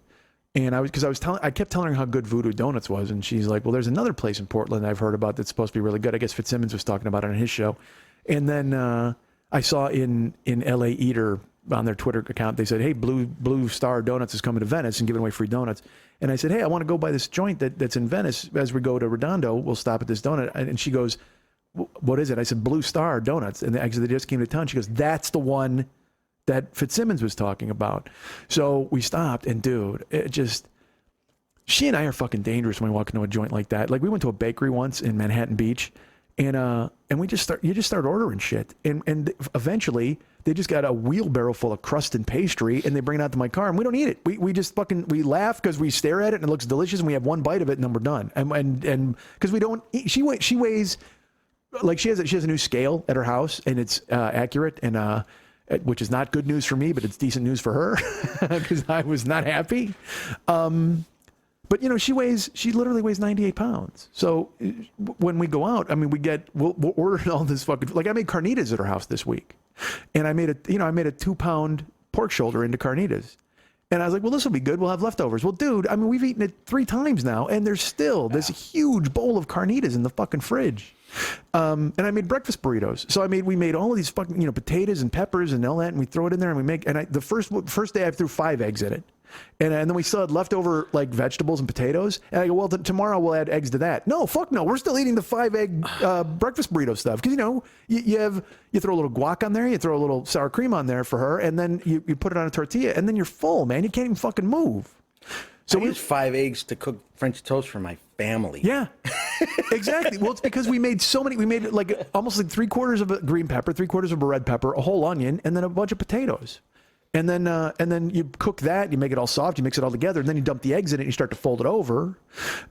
And I kept telling her how good Voodoo Donuts was, and she's like, "Well, there's another place in Portland I've heard about that's supposed to be really good. I guess Fitzsimmons was talking about it on his show." And then I saw in LA Eater on their Twitter account, they said, "Hey, Blue Star Donuts is coming to Venice and giving away free donuts." And I said, "Hey, I want to go by this joint that's in Venice. As we go to Redondo, we'll stop at this donut." And she goes, "What is it?" I said, "Blue Star Donuts." And actually, they just came to town. She goes, "That's the one that Fitzsimmons was talking about." So we stopped, and dude, it just, She and I are fucking dangerous when we walk into a joint like that. Like we went to a bakery once in Manhattan Beach, and you just start ordering shit, and eventually they just got a wheelbarrow full of crust and pastry, and they bring it out to my car, and we don't eat it. We just fucking we laugh because we stare at it and it looks delicious, and we have one bite of it, and then we're done. And because we don't eat, she weighs like she has a new scale at her house, and it's accurate, and which is not good news for me, but it's decent news for her because I was not happy. But you know, she literally weighs 98 pounds. So when we go out, I mean, we'll order all this fucking, like I made carnitas at her house this week, and I made a 2-pound pork shoulder into carnitas. And I was like, well, this will be good. We'll have leftovers. Well, dude, I mean, we've eaten it 3 times now, and there's still this huge bowl of carnitas in the fucking fridge. And I made breakfast burritos. So we made all of these fucking, potatoes and peppers and all that, and we throw it in there, and the first day I threw 5 eggs in it. And then we still had leftover like vegetables and potatoes. And I go, well, tomorrow we'll add eggs to that. No, fuck no. We're still eating the 5-egg breakfast burrito stuff. Because, you throw a little guac on there, you throw a little sour cream on there for her, and then you put it on a tortilla, and then you're full, man. You can't even fucking move. So we use 5 eggs to cook French toast for my family. Yeah, exactly. Well, it's because we made so many. We made like almost like 3/4 of a green pepper, 3/4 of a red pepper, a whole onion, and then a bunch of potatoes. And then you cook that, you make it all soft, you mix it all together, and then you dump the eggs in it, and you start to fold it over,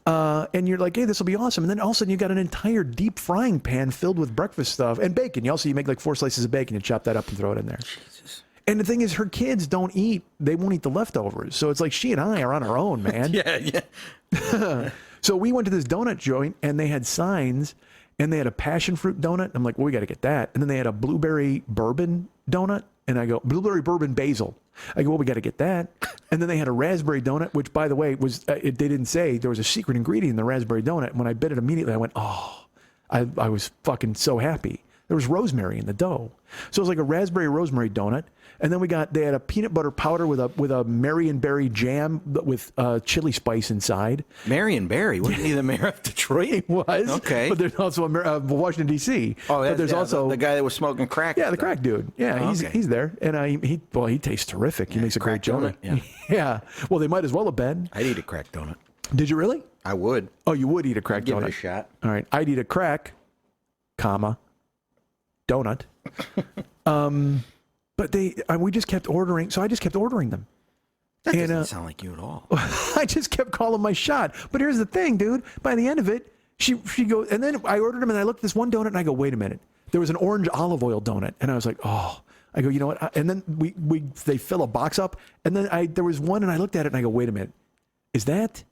and you're like, hey, this will be awesome. And then all of a sudden you got an entire deep frying pan filled with breakfast stuff and bacon. You make like 4 slices of bacon, you chop that up and throw it in there. Jesus. And the thing is, her kids they won't eat the leftovers. So it's like she and I are on our own, man. Yeah. So we went to this donut joint, and they had signs, and they had a passion fruit donut. I'm like, well, we got to get that. And then they had a blueberry bourbon donut. And I go, blueberry bourbon basil. I go, well, we got to get that. And then they had a raspberry donut, which, by the way, was they didn't say there was a secret ingredient in the raspberry donut. And when I bit it immediately, I went, oh, I was fucking so happy. There was rosemary in the dough. So it was like a raspberry rosemary donut. And then they had a peanut butter powder with a Marionberry jam with chili spice inside. Marionberry? Wasn't he the mayor of Detroit? He was. Okay. But there's also Washington, D.C. Oh, but there's also the guy that was smoking crack. Yeah, the crack dude. Yeah, he's there. And he tastes terrific. He makes a great donut. Yeah. Yeah. Well, they might as well have been. I'd eat a crack donut. Did you really? I would. Oh, you would eat a crack donut? Give it a shot. All right. I'd eat a crack, donut. But we just kept ordering. So I just kept ordering them. That doesn't sound like you at all. I just kept calling my shot. But here's the thing, dude. By the end of it, she goes, and then I ordered them, and I looked at this one donut, and I go, wait a minute. There was an orange olive oil donut, and I was like, oh. I go, you know what? And then they fill a box up, and then there was one, and I looked at it, and I go, wait a minute. Is that?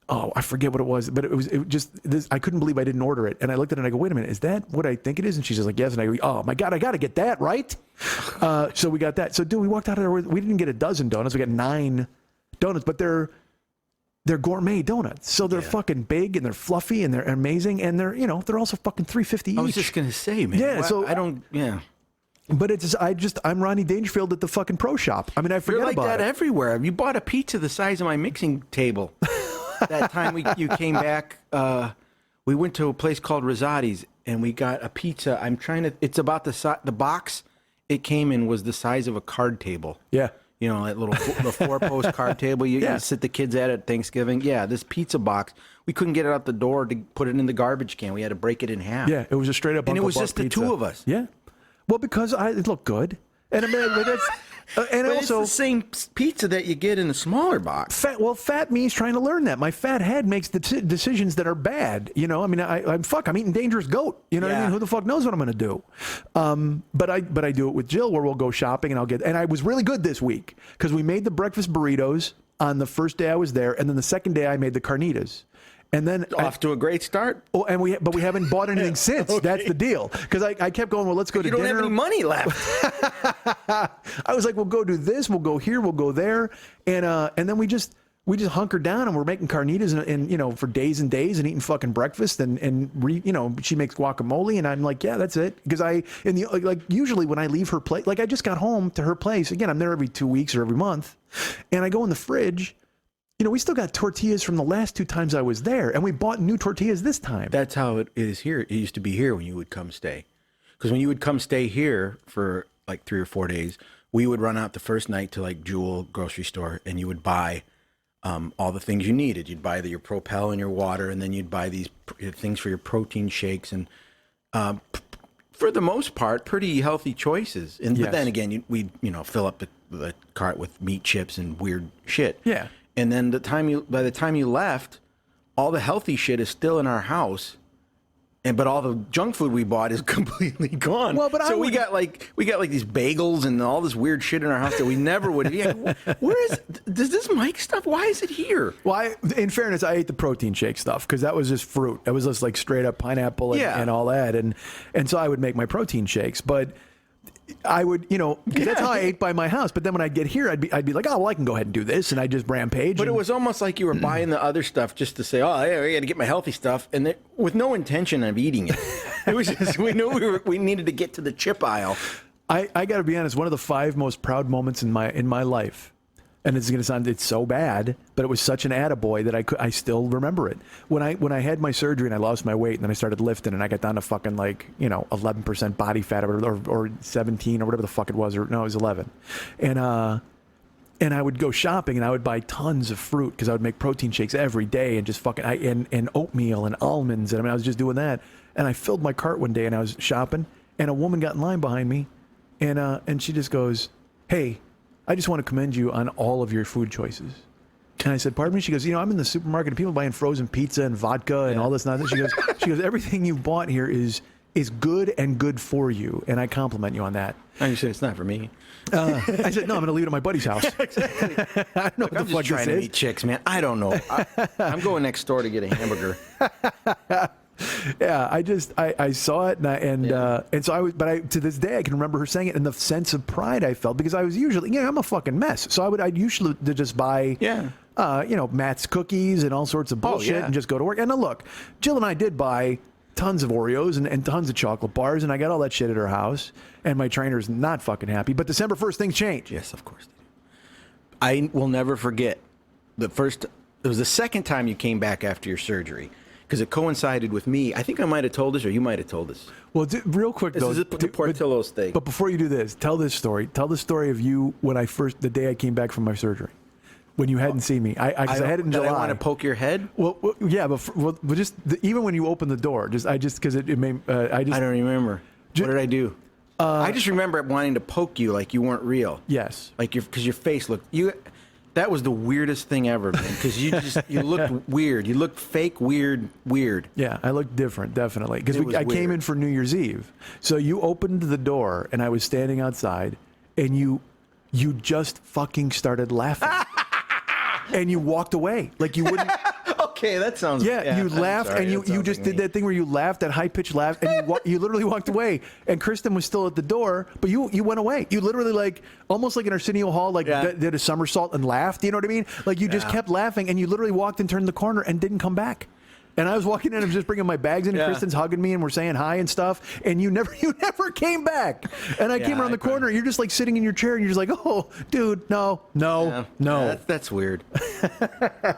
Oh, I forget what it was, but it was just this. I couldn't believe I didn't order it, and I looked at it and I go, "Wait a minute, is that what I think it is?" And she's just like, "Yes." And I go, "Oh my god, I got to get that right." So we got that. So dude, we walked out of there. We didn't get a dozen donuts. We got 9 donuts, but they're gourmet donuts. So they're fucking big and they're fluffy and they're amazing and they're also fucking $3.50 each. I was just gonna say, man. Yeah. So I don't. Yeah. But I'm Ronnie Dangerfield at the fucking pro shop. I mean, I forget You're like about that it. everywhere. You bought a pizza the size of my mixing table. That time you came back, we went to a place called Rosati's and we got a pizza. It's about the box it came in was the size of a card table. Yeah. You know, that little the 4-post card table you sit the kids at Thanksgiving. Yeah, this pizza box, we couldn't get it out the door to put it in the garbage can. We had to break it in half. Yeah, it was a straight up and it Uncle was Buck just the pizza. 2 of us. Yeah. Well, because it looked good. And I mean, that's... and but also, it's the same pizza that you get in a smaller box. Fat me's trying to learn that. My fat head makes decisions that are bad. You know, I mean, I'm eating dangerous goat. You know what I mean? Who the fuck knows what I'm going to do? But I do it with Jill where we'll go shopping and I was really good this week because we made the breakfast burritos on the first day I was there. And then the second day I made the carnitas. And then off to a great start. Oh, and we haven't bought anything since. Okay. That's the deal. Because I kept going. Well, let's go to dinner. You don't have any money left. I was like, we'll go do this. We'll go here. We'll go there. And then we just hunkered down and we're making carnitas and for days and days and eating fucking breakfast and she makes guacamole and I'm like, yeah, that's it. Because usually when I leave her place, like I just got home to her place again. I'm there every 2 weeks or every month, and I go in the fridge. We still got tortillas from the last 2 times I was there, and we bought new tortillas this time. That's how it is here. It used to be here when you would come stay. Because when you would come stay here for like 3 or 4 days, we would run out the first night to like Jewel grocery store, and you would buy all the things you needed. You'd buy your Propel and your water, and then you'd buy these things for your protein shakes, and for the most part, pretty healthy choices. And Yes. But then again, we'd fill up the cart with meat chips and weird shit. Yeah. And then by the time you left, all the healthy shit is still in our house. But all the junk food we bought is completely gone. Well, but so we got like these bagels and all this weird shit in our house that we never would have. Yeah, does this Mike stuff? Why is it here? Well, in fairness, I ate the protein shake stuff because that was just fruit. That was just like straight up pineapple and all that, and so I would make my protein shakes, but I would, 'cause that's how I ate by my house. But then when I'd get here, I'd be like, oh, well, I can go ahead and do this, and I just rampage. But it was almost like you were buying the other stuff just to say, oh, yeah, I got to get my healthy stuff, and with no intention of eating it. It was just we knew we needed to get to the chip aisle. I got to be honest. One of the 5 most proud moments in my life, and it's going to sound it's so bad, but it was such an attaboy that I still remember it. When I had my surgery and I lost my weight, and then I started lifting, and I got down to fucking 11% body fat or 17 or whatever the fuck it was, or no, it was 11, and I would go shopping and I would buy tons of fruit because I would make protein shakes every day and just fucking and oatmeal and almonds, and I was just doing that, and I filled my cart one day and I was shopping, and a woman got in line behind me, and she just goes, "Hey, I just want to commend you on all of your food choices." And I said, "Pardon me?" She goes, "I'm in the supermarket and people buying frozen pizza and vodka and all this nonsense." She goes, "Everything you bought here is good and good for you, and I compliment you on that." And you said it's not for me. I said, "No, I'm going to leave it at my buddy's house." Exactly. I don't know what I'm the fuck just trying this to is. eat chicks, man. I don't know. I'm going next door to get a hamburger. Yeah, I saw it and so to this day I can remember her saying it and the sense of pride I felt because I was usually I'm a fucking mess, so I'd usually just buy Matt's cookies and all sorts of bullshit and just go to work. And now look, Jill and I did buy tons of Oreos and tons of chocolate bars, and I got all that shit at her house, and my trainer's not fucking happy. But December 1st, things change. Yes, of course they do. I will never forget it was the second time you came back after your surgery. Because it coincided with me. I think I might have told this, or you might have told us. Well, real quick, This is the Portillo steak. But before you do this, tell this story. Tell the story of you when the day I came back from my surgery, when you hadn't seen me. I had it in July. I want to poke your head. Well yeah, but even when you opened the door, because it made I don't remember. What did I do? I just remember wanting to poke you like you weren't real. Yes, like because your face looked That was the weirdest thing ever, man. Because you looked weird. You looked fake, weird. Yeah, I looked different, definitely. Because I came in for New Year's Eve. So you opened the door, and I was standing outside, and you just fucking started laughing. And you walked away. Like you wouldn't... Okay, that sounds... Yeah, you laughed, sorry, and you just did that thing where you laughed, that high-pitched laugh, and you literally walked away. And Kristen was still at the door, but you went away. You literally, almost like in Arsenio Hall, did a somersault and laughed. You know what I mean? Like, you just kept laughing, and you literally walked and turned the corner and didn't come back. And I was walking in and I was just bringing my bags in, and Kristen's hugging me, and we're saying hi and stuff, and you never came back. And I came around the corner, and you're just sitting in your chair, and you're just like, oh, dude, no. That's weird.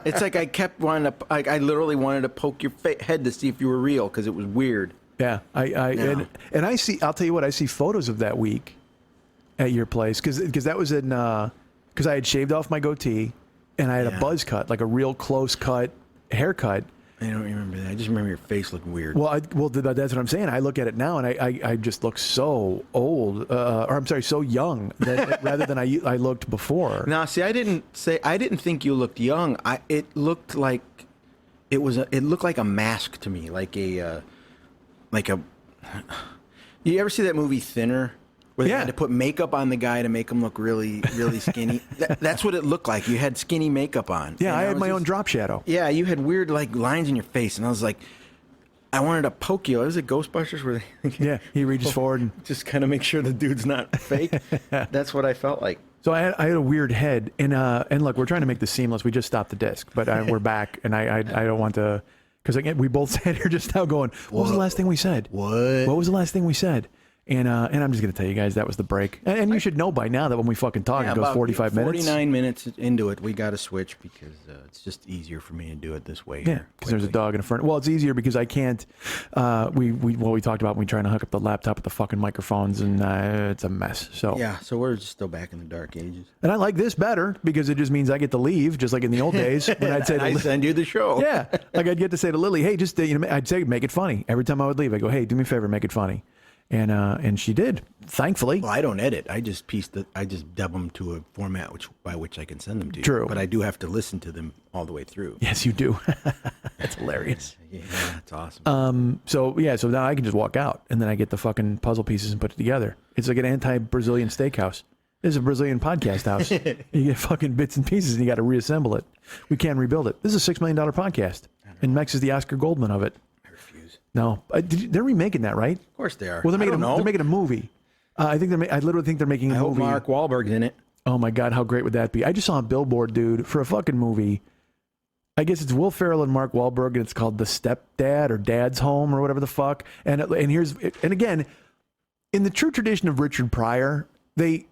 It's like I kept wanting to, I literally wanted to poke your head to see if you were real, because it was weird. Yeah, and I see, I'll tell you what, I see photos of that week at your place, because that was because I had shaved off my goatee, and I had a buzz cut, like a real close cut haircut. I don't remember that. I just remember your face looked weird. Well, that's what I'm saying. I look at it now, and I just look so old, or I'm sorry, so young, rather than I looked before. Now, see, I didn't think you looked young. It looked like it looked like a mask to me, like a. You ever see that movie Thinner? Where they had to put makeup on the guy to make him look really, really skinny. That's what it looked like. You had skinny makeup on. Yeah, I had my own drop shadow. Yeah, you had weird lines in your face, and I was like, I wanted to poke you. Was it Ghostbusters? Where they he reaches forward and just kind of make sure the dude's not fake. That's what I felt like. So I had a weird head, and look, we're trying to make this seamless. We just stopped the disc, but we're back, and I don't want to, because again, we both sat here just now going, what was the last thing we said? What was the last thing we said? And I'm just going to tell you guys that was the break. And you should know by now that when we fucking talk, it goes 45 minutes. 49 minutes into it, we got to switch because it's just easier for me to do it this way. Yeah, because there's a dog in front. Well, it's easier because I can't. We talked about when we trying to hook up the laptop with the fucking microphones, and it's a mess. So yeah, so we're just still back in the dark ages. And I like this better because it just means I get to leave, just like in the old days when I'd say, I send you the show. Yeah, like I'd get to say to Lily, hey, just I'd say make it funny every time I would leave. I go, hey, do me a favor, make it funny. And she did, thankfully. Well, I don't edit. I just dub them to a format by which I can send them to you. True. But I do have to listen to them all the way through. Yes, you do. That's hilarious. Yeah, that's awesome. So now I can just walk out, and then I get the fucking puzzle pieces and put it together. It's like an anti-Brazilian steakhouse. It's a Brazilian podcast house. You get fucking bits and pieces, and you got to reassemble it. We can't rebuild it. This is a $6 million podcast, and Mex is the Oscar Goldman of it. No, they're remaking that, right? Of course they are. Well, they're making a movie. I literally think they're making a movie. I hope Mark Wahlberg's in it. Oh my God, how great would that be? I just saw a billboard, dude, for a fucking movie. I guess it's Will Ferrell and Mark Wahlberg, and it's called The Stepdad or Dad's Home or whatever the fuck. And again, in the true tradition of Richard Pryor, they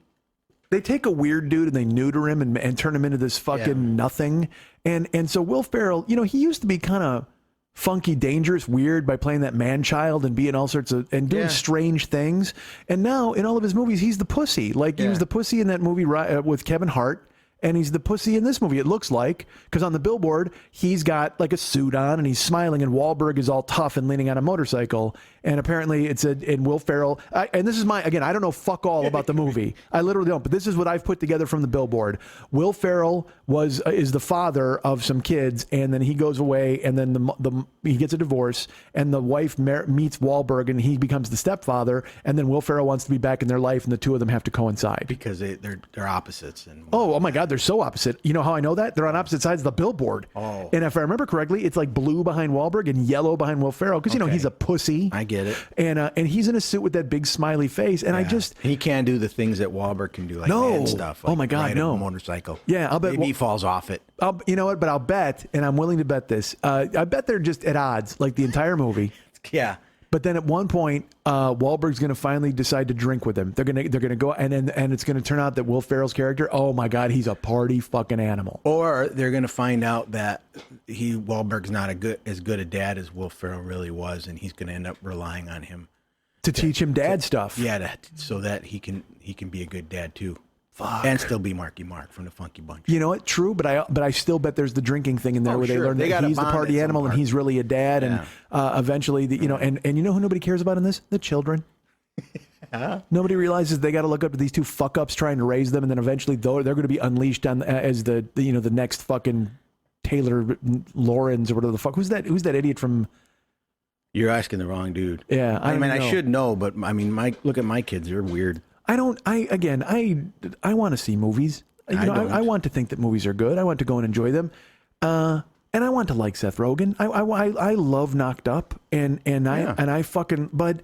take a weird dude and they neuter him and turn him into this fucking nothing. And so Will Ferrell, he used to be kind of funky, dangerous, weird by playing that man-child and being all sorts of and doing strange things. And now in all of his movies, he's the pussy. Like he was the pussy in that movie with Kevin Hart. And he's the pussy in this movie, it looks like, because on the billboard, he's got like a suit on and he's smiling, and Wahlberg is all tough and leaning on a motorcycle. And apparently it's in Will Ferrell. And this is I don't know fuck all about the movie. I literally don't, but this is what I've put together from the billboard. Will Ferrell is the father of some kids, and then he goes away, and then he gets a divorce, and the wife meets Wahlberg, and he becomes the stepfather, and then Will Ferrell wants to be back in their life, and the two of them have to coincide. Because they're opposites. And oh my God, they're so opposite. You know how I know that? They're on opposite sides of the billboard. Oh. And if I remember correctly, it's like blue behind Wahlberg and yellow behind Will Ferrell, because he's a pussy. I get it. And he's in a suit with that big smiley face, and he can't do the things that Wahlberg can do, like man stuff. Like oh my God, ride no. a motorcycle. Yeah, I'll bet maybe he falls off it. You know what? But I'll bet, and I'm willing to bet this. I bet they're just at odds, like the entire movie. Yeah. But then at one point, Wahlberg's going to finally decide to drink with him. They're going to go, and it's going to turn out that Will Ferrell's character, oh my God, he's a party fucking animal. Or they're going to find out that Wahlberg's not as good a dad as Will Ferrell really was, and he's going to end up relying on him to teach him dad stuff. Yeah, so that he can be a good dad too. Fuck. And still be Marky Mark from the Funky Bunch. You know what? True, but I still bet there's the drinking thing in there where they learn they that he's the party animal and he's really a dad, and eventually, and you know who nobody cares about in this? The children. Nobody realizes they got to look up to these two fuck ups trying to raise them, and then eventually they're going to be unleashed on as the next fucking Taylor Lawrence or whatever the fuck. Who's that idiot from? You're asking the wrong dude. Yeah, I should know, but look at my kids. They're weird. I want to see movies. I want to think that movies are good. I want to go and enjoy them. And I want to like Seth Rogen. I love Knocked Up I fucking, but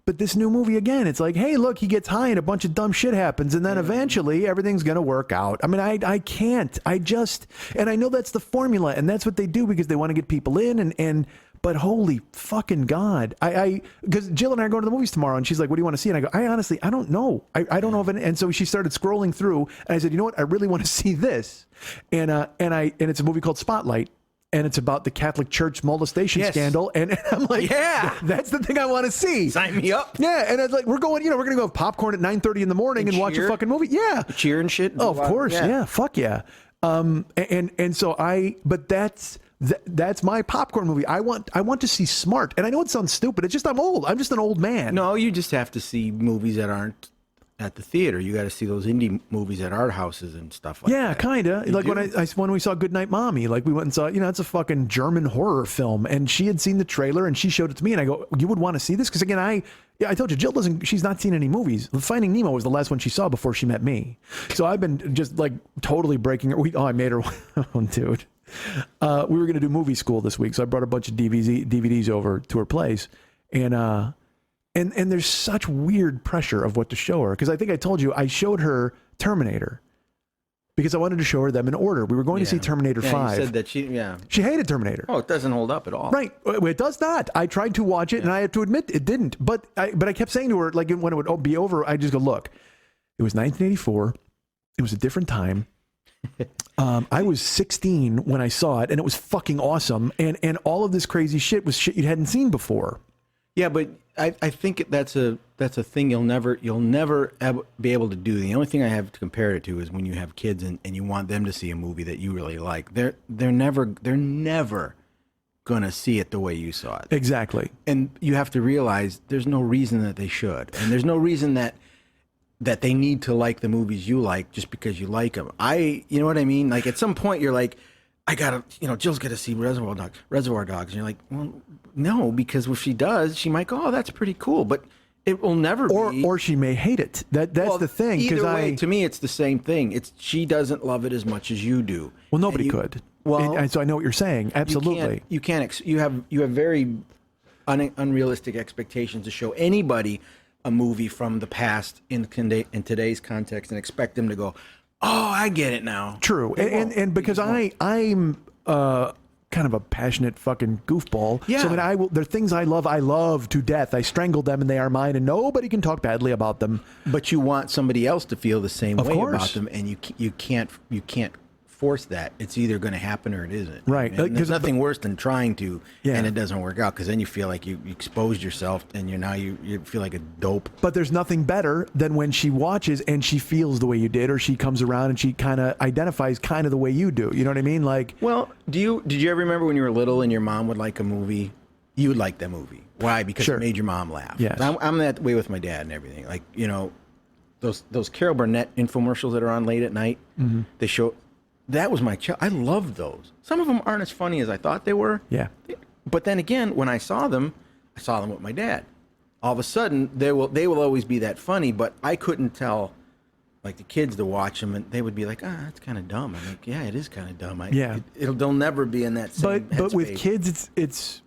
this new movie again, it's like, hey, look, he gets high and a bunch of dumb shit happens, and then eventually everything's going to work out. I mean, I can't. And I know that's the formula, and that's what they do because they want to get people in but holy fucking God. Because Jill and I are going to the movies tomorrow, and she's like, what do you want to see? And I go, I don't know. I don't know of any. And so she started scrolling through, and I said, you know what? I really want to see this. And it's a movie called Spotlight, and it's about the Catholic Church molestation scandal. And I'm like, yeah, that's the thing I want to see. Sign me up. Yeah. And it's like, we're going to go have popcorn at 9:30 in the morning and watch a fucking movie. Yeah. Cheer and shit. Oh, of course. Yeah. Fuck yeah. And so but that's my popcorn movie. I want to see smart. And I know it sounds stupid. It's just I'm old. I'm just an old man. No, you just have to see movies that aren't at the theater. You got to see those indie movies at art houses and stuff like that. Yeah, kind of. Like when we saw Goodnight Mommy, like we went and saw, it's a fucking German horror film, and she had seen the trailer and she showed it to me, and I go, you would want to see this? Because again, I told you, Jill she's not seen any movies. Finding Nemo was the last one she saw before she met me. So I've been just like totally breaking her. I made her one, dude. We were going to do movie school this week, so I brought a bunch of DVDs over to her place, and there's such weird pressure of what to show her, because I think I told you I showed her Terminator, because I wanted to show her them in order. We were going to see Terminator 5. You said that She hated Terminator. Oh, it doesn't hold up at all. Right. It does not. I tried to watch it, and I have to admit it didn't. But I kept saying to her, like when it would be over, I just go, look, it was 1984. It was a different time. I was 16 when I saw it, and it was fucking awesome. And all of this crazy shit was shit you hadn't seen before. Yeah, but I think that's a thing you'll never be able to do. The only thing I have to compare it to is when you have kids and you want them to see a movie that you really like. They're never gonna see it the way you saw it. Exactly. And you have to realize there's no reason that they should, and there's no reason that they need to like the movies you like just because you like them. You know what I mean? Like at some point you're like, I gotta, Jill's got to see Reservoir Dogs. And you're like, well, no, because if she does, she might go, oh, that's pretty cool. But it will never be. Or she may hate it. That's the thing. Either way, to me, it's the same thing. She doesn't love it as much as you do. Well, nobody could. Well, and so I know what you're saying. Absolutely. You have very unrealistic expectations to show anybody a movie from the past in today's context and expect them to go, oh, I get it now. True. And because I'm kind of a passionate fucking goofball. Yeah. So that there are things I love to death. I strangle them and they are mine and nobody can talk badly about them. But you want somebody else to feel the same way course. about them, and you can't force that. It's either going to happen or it isn't. Right. And there's nothing worse than trying to and it doesn't work out, because then you feel like you exposed yourself and you feel like a dope. But there's nothing better than when she watches and she feels the way you did, or she comes around and she kind of identifies kind of the way you do. You know what I mean? Like, well, did you ever remember when you were little and your mom would like a movie? You would like that movie. Why? Because it made your mom laugh. Yes. I'm that way with my dad and everything. Like, those Carol Burnett infomercials that are on late at night, they show. That was my child. I loved those. Some of them aren't as funny as I thought they were. Yeah. But then again, when I saw them with my dad. All of a sudden, they will always be that funny, but I couldn't tell, like, the kids to watch them, and they would be like, that's kind of dumb. I'm like, yeah, it is kind of dumb. They'll never be in that same But with headspace. kids, it's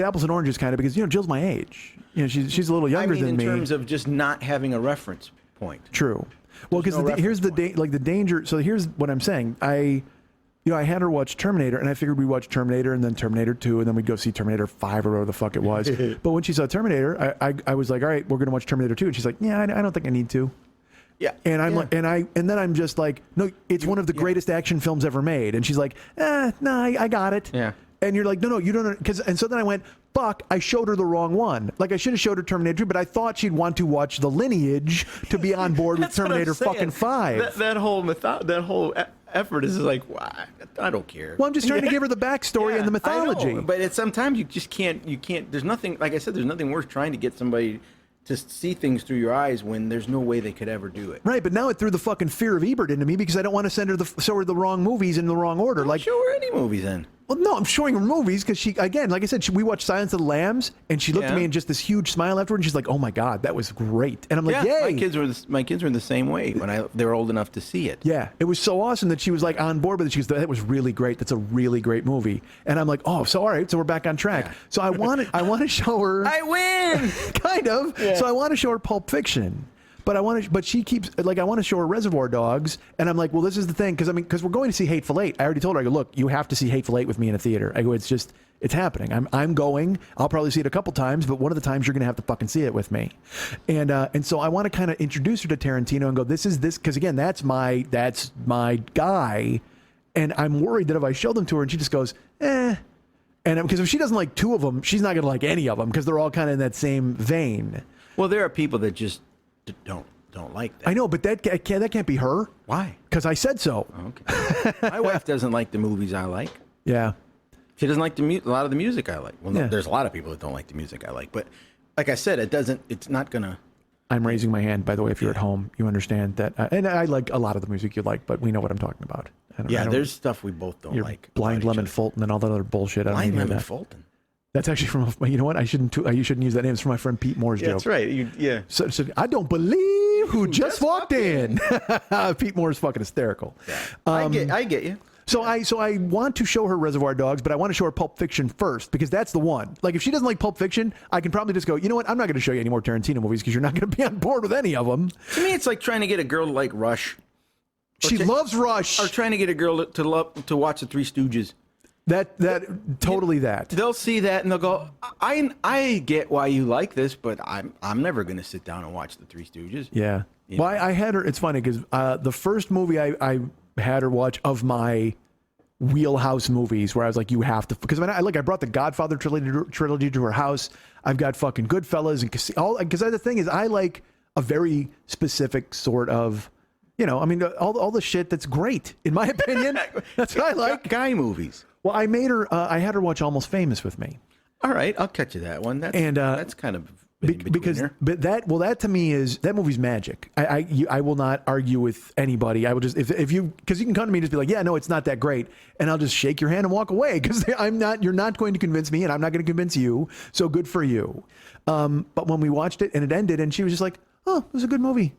apples and oranges kind of, because, Jill's my age. She's a little younger than me. in terms of just not having a reference point. True. Well, because here's the danger. So here's what I'm saying. I had her watch Terminator, and I figured we'd watch Terminator and then Terminator 2, and then we'd go see Terminator 5 or whatever the fuck it was. But when she saw Terminator, I was like, all right, we're going to watch Terminator 2. And she's like, yeah, I don't think I need to. Yeah. And I'm like, and then I'm just like, no, it's one of the greatest action films ever made. And she's like, no, I got it. Yeah. And you're like, no, you don't. And so then I went, fuck, I showed her the wrong one. Like, I should have showed her Terminator 2, but I thought she'd want to watch The Lineage to be on board with Terminator fucking 5. That whole effort is like, why? I don't care. Well, I'm just trying to give her the backstory and the mythology. I know, but sometimes you just can't. There's nothing. Like I said, there's nothing worse trying to get somebody to see things through your eyes when there's no way they could ever do it. Right, but now it threw the fucking fear of Ebert into me, because I don't want to show her the wrong movies in the wrong order. Don't show her any movies then. Well, no, I'm showing her movies because she, again, like I said, we watched Silence of the Lambs, and she looked at me and just this huge smile afterward, and she's like, "Oh my god, that was great!" And I'm like, "Yay!" My kids were the same way when they were old enough to see it. Yeah, it was so awesome that she was like on board with it. She goes, "That was really great. That's a really great movie." And I'm like, "Oh, so all right, so we're back on track." Yeah. So I want to show her. I win, kind of. Yeah. So I want to show her Pulp Fiction. But she keeps, like, I want to show her Reservoir Dogs, and I'm like, well, this is the thing, because we're going to see Hateful Eight. I already told her, I go, look, you have to see Hateful Eight with me in a theater. I go, it's happening. I'm going. I'll probably see it a couple times, but one of the times you're going to have to fucking see it with me. And so I want to kind of introduce her to Tarantino and go, this, because again, that's my guy, and I'm worried that if I show them to her and she just goes, And because if she doesn't like two of them, she's not going to like any of them, because they're all kind of in that same vein. Well, there are people that just don't like that. I know, but that can't be her. Why? Because I said so. Okay. My wife doesn't like the movies I like. Yeah. She doesn't like a lot of the music I like. Well, no, there's a lot of people that don't like the music I like, but like I said, it's not gonna. I'm raising my hand, by the way, if you're at home. You understand that. And I like a lot of the music you like, but we know what I'm talking about. There's stuff we both don't like. Blind Lemon Fulton and all that other bullshit. Blind Lemon Fulton. That's actually from, you know what? You shouldn't use that name. It's from my friend Pete Moore's joke. That's right. So I don't believe who just walked in. Pete Moore's fucking hysterical. Yeah. I get you. So I want to show her Reservoir Dogs, but I want to show her Pulp Fiction first, because that's the one. Like, if she doesn't like Pulp Fiction, I can probably just go, you know what? I'm not going to show you any more Tarantino movies because you're not going to be on board with any of them. To me, it's like trying to get a girl to like Rush. She loves Rush. Or trying to get a girl to watch the Three Stooges. That totally that. They'll see that and they'll go, I get why you like this, but I'm never going to sit down and watch the Three Stooges. Yeah. Well, I had her. It's funny because the first movie I had her watch of my wheelhouse movies, where I was like, you have to, because I brought the Godfather trilogy to her house. I've got fucking Goodfellas and all. Because the thing is, I like a very specific sort of, all the shit that's great in my opinion. That's what I like. Guy movies. Well, I had her watch Almost Famous with me. All right, I'll catch you that one. That's kind of that to me is, that movie's magic. I will not argue with anybody. I will just, because you can come to me and just be like, yeah, no, it's not that great, and I'll just shake your hand and walk away because you're not going to convince me, and I'm not going to convince you. So good for you. But when we watched it and it ended, and she was just like, oh, it was a good movie.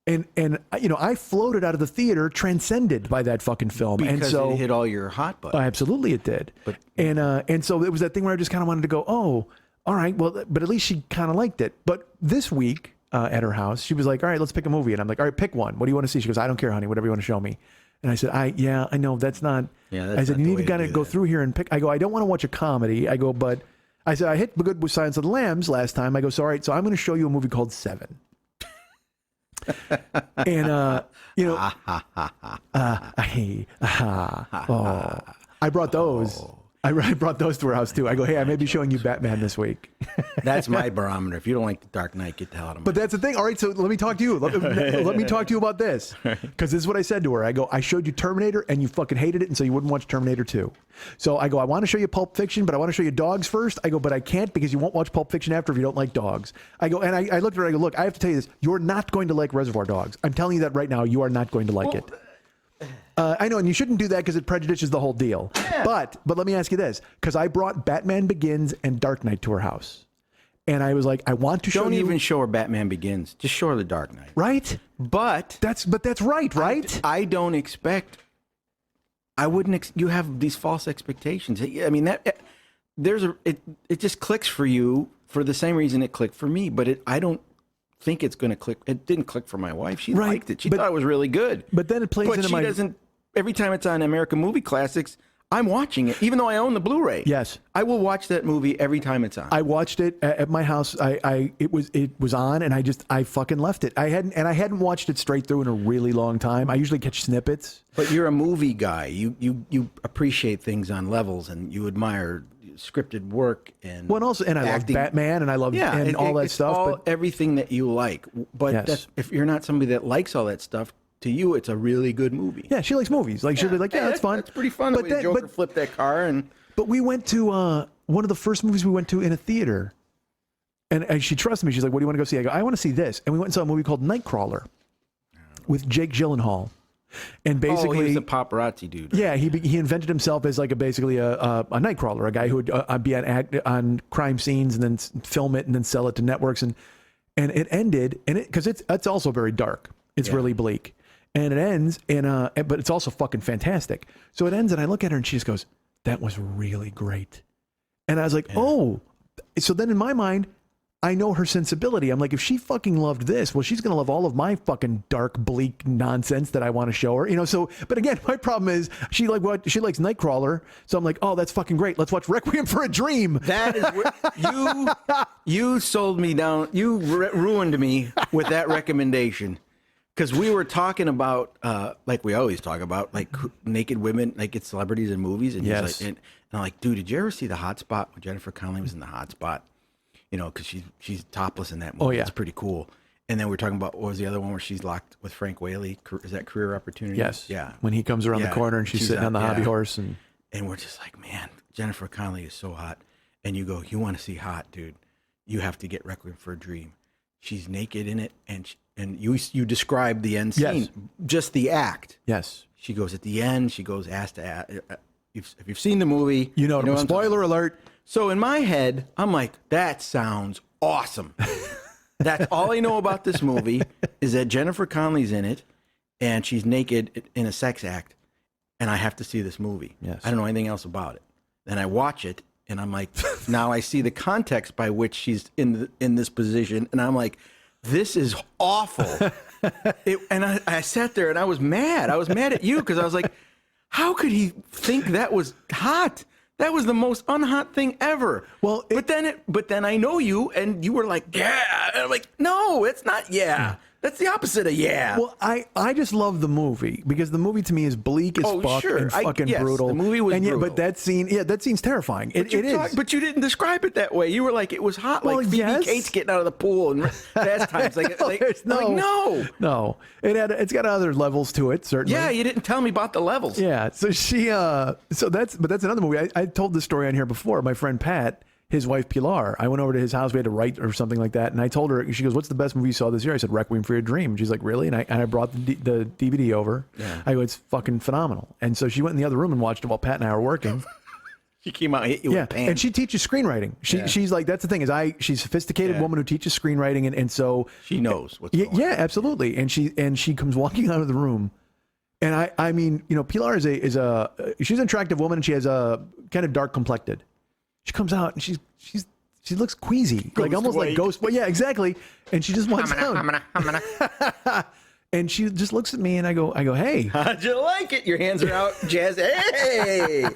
And I floated out of the theater transcended by that fucking film. Because and so it hit all your hot buttons. Absolutely it did. And so it was that thing where I just kind of wanted to go, oh, all right, well, but at least she kind of liked it. But this week at her house, she was like, all right, let's pick a movie. And I'm like, all right, pick one. What do you want to see? She goes, I don't care, honey, whatever you want to show me. And I said, I know that's not. Yeah, I said, you need to kind of go through here and pick. I go, I don't want to watch a comedy. I go, but I said, I hit the good with Silence of the Lambs last time. I go, so all right, so I'm going to show you a movie called Seven. And I brought those. I brought those to her house too. I go, hey, I may be showing you Batman this week. That's my barometer. If you don't like The Dark Knight, get the hell out of my But that's the thing. All right, so let me talk to you. Let me talk to you about this. Because this is what I said to her. I go, I showed you Terminator and you fucking hated it, and so you wouldn't watch Terminator 2. So I go, I want to show you Pulp Fiction, but I want to show you Dogs first. I go, but I can't because you won't watch Pulp Fiction after if you don't like dogs. I go, and I looked at her, I go, look, I have to tell you this. You're not going to like Reservoir Dogs. I'm telling you that right now. You are not going to like it. I know, and you shouldn't do that because it prejudices the whole deal. Yeah. But let me ask you this, because I brought Batman Begins and Dark Knight to her house, and I was like, I want to show you. Don't even show her Batman Begins. Just show her The Dark Knight. Right? But that's right? I don't expect. I wouldn't. You have these false expectations. I mean that it just clicks for you for the same reason it clicked for me. But I don't think it's going to click. It didn't click for my wife. She liked it. She thought it was really good. But then it plays into my. But she doesn't. Every time it's on American Movie Classics, I'm watching it, even though I own the Blu-ray. Yes, I will watch that movie every time it's on. I watched it at my house. It was on, and I fucking left it. I hadn't watched it straight through in a really long time. I usually catch snippets. But you're a movie guy. You appreciate things on levels, and you admire scripted work and I love Batman, and I love all that stuff. But everything that you like. But if you're not somebody that likes all that stuff, to you, it's a really good movie. Yeah, she likes movies. Like she'll be like, that's fun. That's pretty fun. But Joker flipped that car, but we went to one of the first movies we went to in a theater, and she trusts me. She's like, "What do you want to go see?" I go, "I want to see this." And we went and saw a movie called Nightcrawler with Jake Gyllenhaal. And basically, he was a paparazzi dude. Right? Yeah, he invented himself as like basically a nightcrawler, a guy who would be on crime scenes and then film it and then sell it to networks. And it ended, because it's also very dark. It's really bleak. And it ends, but it's also fucking fantastic. So it ends, and I look at her, and she just goes, "That was really great." And I was like, "Oh." So then in my mind, I know her sensibility. I'm like, if she fucking loved this, well, she's gonna love all of my fucking dark, bleak nonsense that I want to show her. So, but again, my problem is she likes Nightcrawler. So I'm like, oh, that's fucking great. Let's watch Requiem for a Dream. That is where you sold me down. You ruined me with that recommendation. Because we were talking about, like we always talk about, like naked women, like it's celebrities in movies. And yes. He's like, and I'm like, dude, did you ever see The Hot Spot when Jennifer Connelly was in The Hot Spot? Because she's topless in that movie. Oh, yeah. It's pretty cool. And then we were talking about, what was the other one where she's locked with Frank Whaley? Is that Career Opportunity? Yes. Yeah. When he comes around the corner and she's sitting on the hobby horse. And we're just like, man, Jennifer Connelly is so hot. And you go, you want to see hot, dude? You have to get Requiem for a Dream. She's naked in it, and you describe the end scene, yes. Just the act. Yes. She goes at the end. She goes ass to ass. If you've seen the movie, you know spoiler alert. So in my head, I'm like, that sounds awesome. That's all I know about this movie is that Jennifer Connelly's in it, and she's naked in a sex act, and I have to see this movie. Yes. I don't know anything else about it. Then I watch it. And I'm like, now I see the context by which she's in this position, and I'm like, this is awful. And I sat there and I was mad. I was mad at you because I was like, how could he think that was hot? That was the most unhot thing ever. Well, but then I know you, and you were like, yeah. And I'm like, no, it's not. Yeah, that's the opposite of yeah. Well, I just love the movie because the movie to me is bleak as fuck sure. and fucking brutal. The movie was brutal. But that scene's terrifying. It is. But you didn't describe it that way. You were like, it was hot, like Phoebe Cates getting out of the pool and fast times. No. It's got other levels to it, certainly. Yeah, you didn't tell me about the levels. Yeah. So that's another movie. I told this story on here before. My friend Pat, his wife Pilar, I went over to his house. We had to write or something like that, and I told her. She goes, "What's the best movie you saw this year?" I said, "Requiem for a Dream." And she's like, "Really?" And I brought the DVD over. Yeah. I go, "It's fucking phenomenal." And so she went in the other room and watched it while Pat and I were working. She came out and hit you with a pan. And she teaches screenwriting. She's like, that's the thing she's a sophisticated woman who teaches screenwriting, and so she knows what's going on. Yeah, absolutely. And she comes walking out of the room. And I mean, Pilar she's an attractive woman, and she has a kind of dark complected. She comes out and she looks queasy, like almost like ghost. Well, yeah, exactly. And she just walks out. And she just looks at me, and I go, hey, how'd you like it? Your hands are out, Jazz. Hey,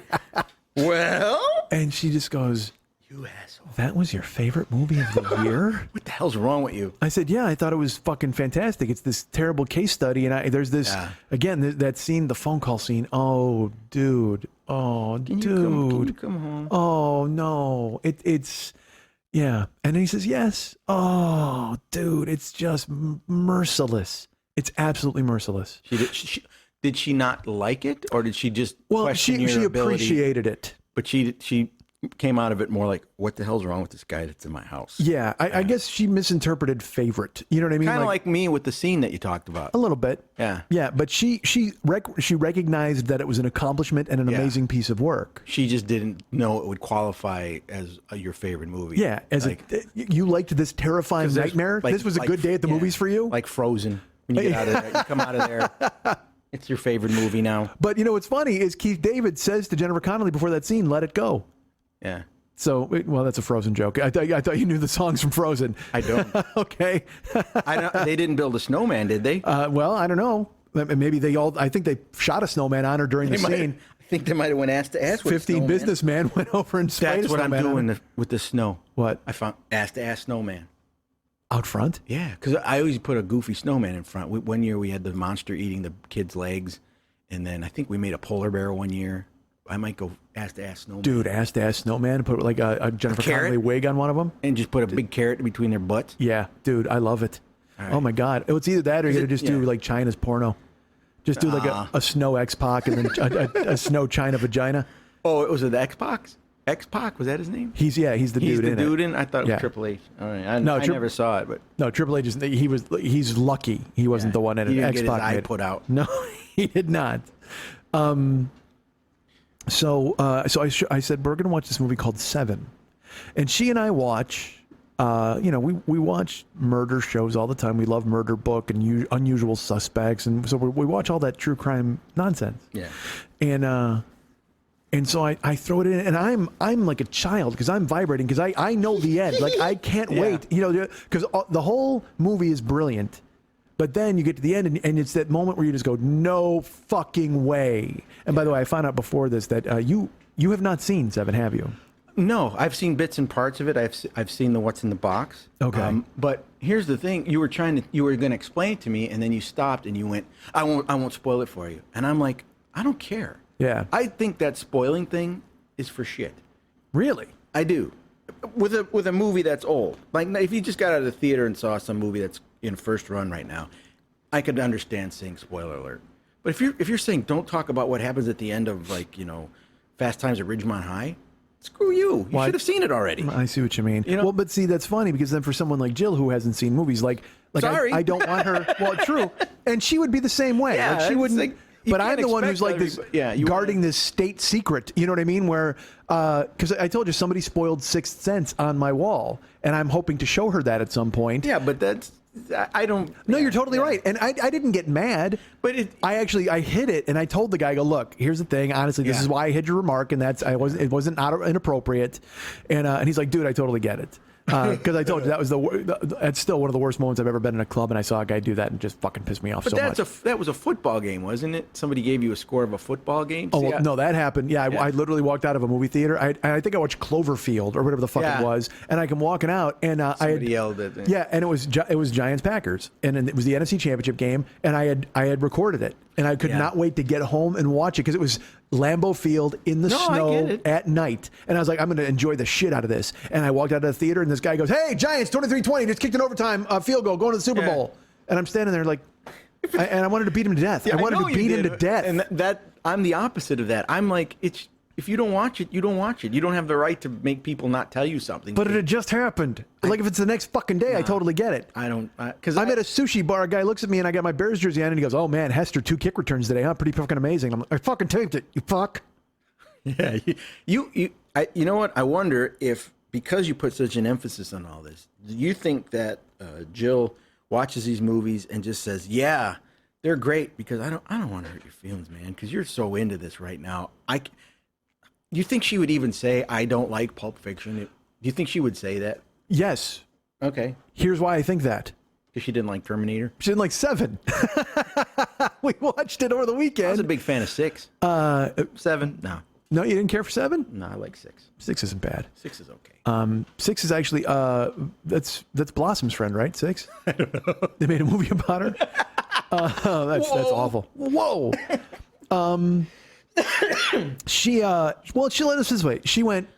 well. And she just goes, you asshole. That was your favorite movie of the year? What the hell's wrong with you? I said, yeah, I thought it was fucking fantastic. It's this terrible case study. And there's this, again, that scene, the phone call scene. Oh, dude. Oh, can dude. You come home? Oh, no. It's, yeah. And then he says, yes. Oh, dude, it's just merciless. It's absolutely merciless. Did she not like it? Or did she just question your she ability? Appreciated it. But she came out of it more like, what the hell's wrong with this guy that's in my house? Yeah, I guess she misinterpreted favorite. You know what I mean? Kind of like me with the scene that you talked about. A little bit. Yeah. Yeah, but she recognized that it was an accomplishment and an amazing piece of work. She just didn't know it would qualify as your favorite movie. Yeah, you liked this terrifying nightmare? This was a good day at the movies for you? Like Frozen. When you get out of there, you come out of there. It's your favorite movie now. But what's funny is Keith David says to Jennifer Connelly before that scene, let it go. Yeah. So, well, that's a Frozen joke. I thought you knew the songs from Frozen. I don't. Okay. They didn't build a snowman, did they? Well, I don't know. Maybe I think they shot a snowman on her during the scene. I think they might have went ass to ass with 15 businessmen went over and sprayed That's what I'm doing with the snow. What? I found ass to ass snowman. Out front? Yeah, because I always put a goofy snowman in front. One year we had the monster eating the kids' legs, and then I think we made a polar bear one year. I might go ass to ass snowman. Dude, ass to ass snowman. Put like a Jennifer Connelly wig on one of them, and just put a big carrot between their butts. Yeah, dude, I love it. Right. Oh my god, it's either that or you gotta just do like China's porno. Just do like a snow X-Pac and then a snow China vagina. Oh, it was the X-Pac? X-Pac, was that his name? He's the dude in it. He's the dude in? I thought it was Triple H. All right. I never saw it, but no, Triple H he's lucky he wasn't the one in it. He didn't get his eye put out. No, he did not. So I said we're gonna watch this movie called Seven, and she and I watch. We watch murder shows all the time. We love Murder Book and Unusual Suspects, and so we watch all that true crime nonsense. Yeah, and so I throw it in, and I'm like a child because I'm vibrating because I know the end. Like I can't wait, because the whole movie is brilliant. But then you get to the end, and it's that moment where you just go, no fucking way. And by the way, I found out before this that you have not seen Seven, have you? No, I've seen bits and parts of it. I've seen the what's in the box. Okay. But here's the thing: you were going to explain it to me, and then you stopped and you went, I won't spoil it for you. And I'm like, I don't care. Yeah. I think that spoiling thing is for shit. Really? I do. With a movie that's old, like if you just got out of the theater and saw some movie that's in first run right now, I could understand saying spoiler alert. But if you're saying don't talk about what happens at the end of Fast Times at Ridgemont High, screw you. You should have seen it already. I see what you mean. Well, but see, that's funny because then for someone like Jill who hasn't seen movies, like sorry, I don't want her. Well, true, and she would be the same way. Yeah, like she wouldn't. But I'm the one who's like this, guarding this state secret. You know what I mean? Where, because I told you somebody spoiled Sixth Sense on my wall, and I'm hoping to show her that at some point. Yeah, but I don't. No, you're totally right, and I didn't get mad. But I hid it, and I told the guy, I go, look, here's the thing. Honestly, this is why I hid your remark, and it wasn't inappropriate. And he's like, dude, I totally get it. Because I told you that was that's still one of the worst moments I've ever been in a club, and I saw a guy do that and just fucking pissed me off But so much. that was a football game, wasn't it? Somebody gave you a score of a football game. Oh, well, no, that happened. Yeah, I literally walked out of a movie theater. I think I watched Cloverfield or whatever the fuck it was, and I come walking out, and Somebody yelled at me. Yeah, and it was Giants Packers, and it was the NFC Championship game, and I had recorded it, and I could not wait to get home and watch it because it was Lambeau Field in the snow at night, and I was like, I'm going to enjoy the shit out of this. And I walked out of the theater, and this guy goes, "Hey, Giants, 23-20, just kicked an overtime field goal, going to the Super Bowl." And I'm standing there like, and I wanted to beat him to death. I wanted to beat him to death. And that I'm the opposite of that. I'm like, if you don't watch it, you don't watch it. You don't have the right to make people not tell you something. But it had just happened. Like if it's the next fucking day, I totally get it. I don't, because I'm at a sushi bar. A guy looks at me and I got my Bears jersey on, and he goes, "Oh man, Hester 2 kick returns today, huh? Pretty fucking amazing." I'm like, "I fucking taped it, you fuck." Yeah, you know what? I wonder if because you put such an emphasis on all this, do you think that Jill watches these movies and just says, "Yeah, they're great," because I don't want to hurt your feelings, man, because you're so into this right now. Do you think she would even say, "I don't like Pulp Fiction"? Do you think she would say that? Yes. Okay. Here's why I think that. Because she didn't like Terminator? She didn't like 7. We watched it over the weekend. I was a big fan of 6. 7? No. No, you didn't care for 7? No, I like 6. 6 isn't bad. 6 is okay. 6 is actually that's Blossom's friend, right? 6. I don't know. They made a movie about her. That's awful. Whoa. She let us this way. She went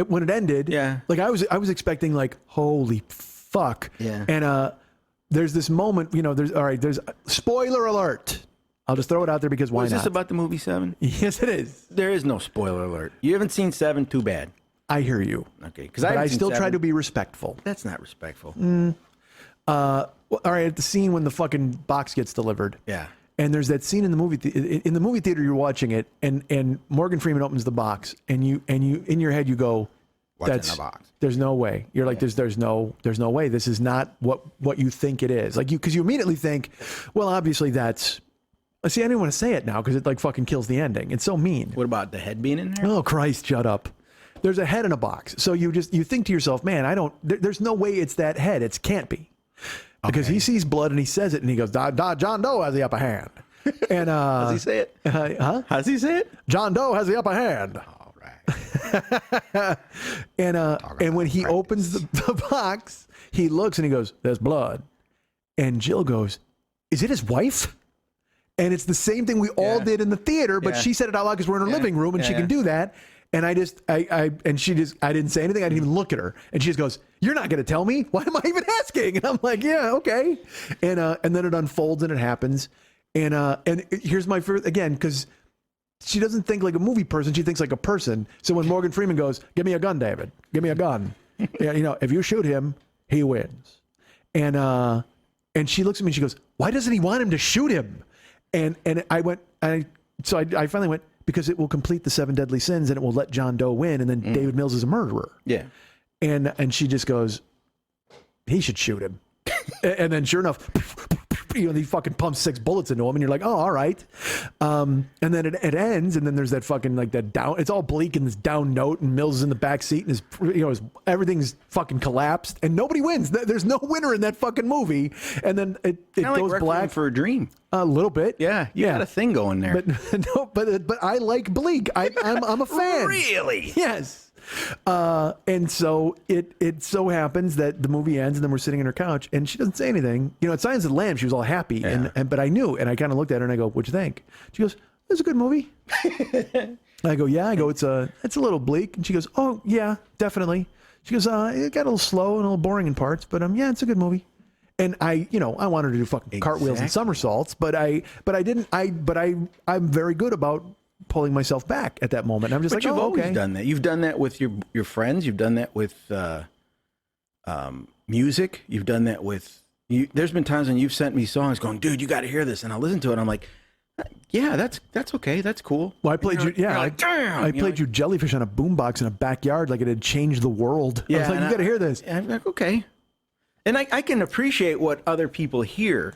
when it ended. Yeah. Like I was expecting like holy fuck. Yeah. And there's this moment. There's spoiler alert. I'll just throw it out there because why not? Is this about the movie 7? Yes, it is. There is no spoiler alert. You haven't seen 7? Too bad. I hear you. Okay, because I still try to be respectful. That's not respectful. All right, at the scene when the fucking box gets delivered. Yeah. And there's that scene in the movie in the movie theater. You're watching it, and Morgan Freeman opens the box, and you in your head you go, "What's in the box?" There's no way. You're like, there's no way. This is not what you think it is. Like because you immediately think, well, obviously that's. See, I didn't want to say it now because it like fucking kills the ending. It's so mean. What about the head being in there? Oh Christ, shut up. There's a head in a box, so you think to yourself, man, there's no way it's that head. It can't be. Because he sees blood and he says it and he goes, John Doe has the upper hand. And how does he say it? Huh? How does he say it? John Doe has the upper hand. All right. and when he opens the box, he looks and he goes, "There's blood." And Jill goes, "Is it his wife?" And it's the same thing we all did in the theater, but she said it out loud because we're in her living room and she can do that. And I didn't say anything. I didn't even look at her. And she just goes, "You're not going to tell me? Why am I even asking?" And I'm like, "Yeah, okay." And then it unfolds and it happens. And here's my first, again, because she doesn't think like a movie person. She thinks like a person. So when Morgan Freeman goes, "Give me a gun, David. Give me a gun." Yeah, if you shoot him, he wins. And she looks at me and she goes, "Why doesn't he want him to shoot him?" And I finally went, because it will complete the 7 deadly sins and it will let John Doe win, and then David Mills is a murderer. Yeah. And she just goes, "He should shoot him." And then sure enough, he fucking pumps 6 bullets into him, and you're like, "Oh, all right." And then it ends, and then there's that fucking like that down. It's all bleak and this down note, and Mills is in the back seat, and everything's fucking collapsed, and nobody wins. There's no winner in that fucking movie. And then it goes like black for a Dream. A little bit. Yeah, you got a thing going there. But I like bleak. I'm a fan. Really? Yes. And so it so happens that the movie ends and then we're sitting on her couch and she doesn't say anything. At Silence of the Lambs, she was all happy. But I knew, and I kind of looked at her and I go, "What'd you think?" She goes, "It's a good movie." I go, "Yeah." I go, it's a little bleak." And she goes, "Oh yeah, definitely." She goes, "It got a little slow and a little boring in parts, but yeah, it's a good movie." And I want her to do fucking cartwheels and somersaults, but I'm very good about pulling myself back at that moment. I'm just but like, you've always okay. done that. You've done that with your friends. You've done that with music. You've done that with. There's been times when you've sent me songs, going, "Dude, you got to hear this," and I'll listen to it. And I'm like, "Yeah, that's okay. That's cool." Well, I played you. Yeah, like, damn. I played you Jellyfish on a boombox in a backyard, like it had changed the world. Yeah, I was like, "You got to hear this." I'm like, okay. And I can appreciate what other people hear.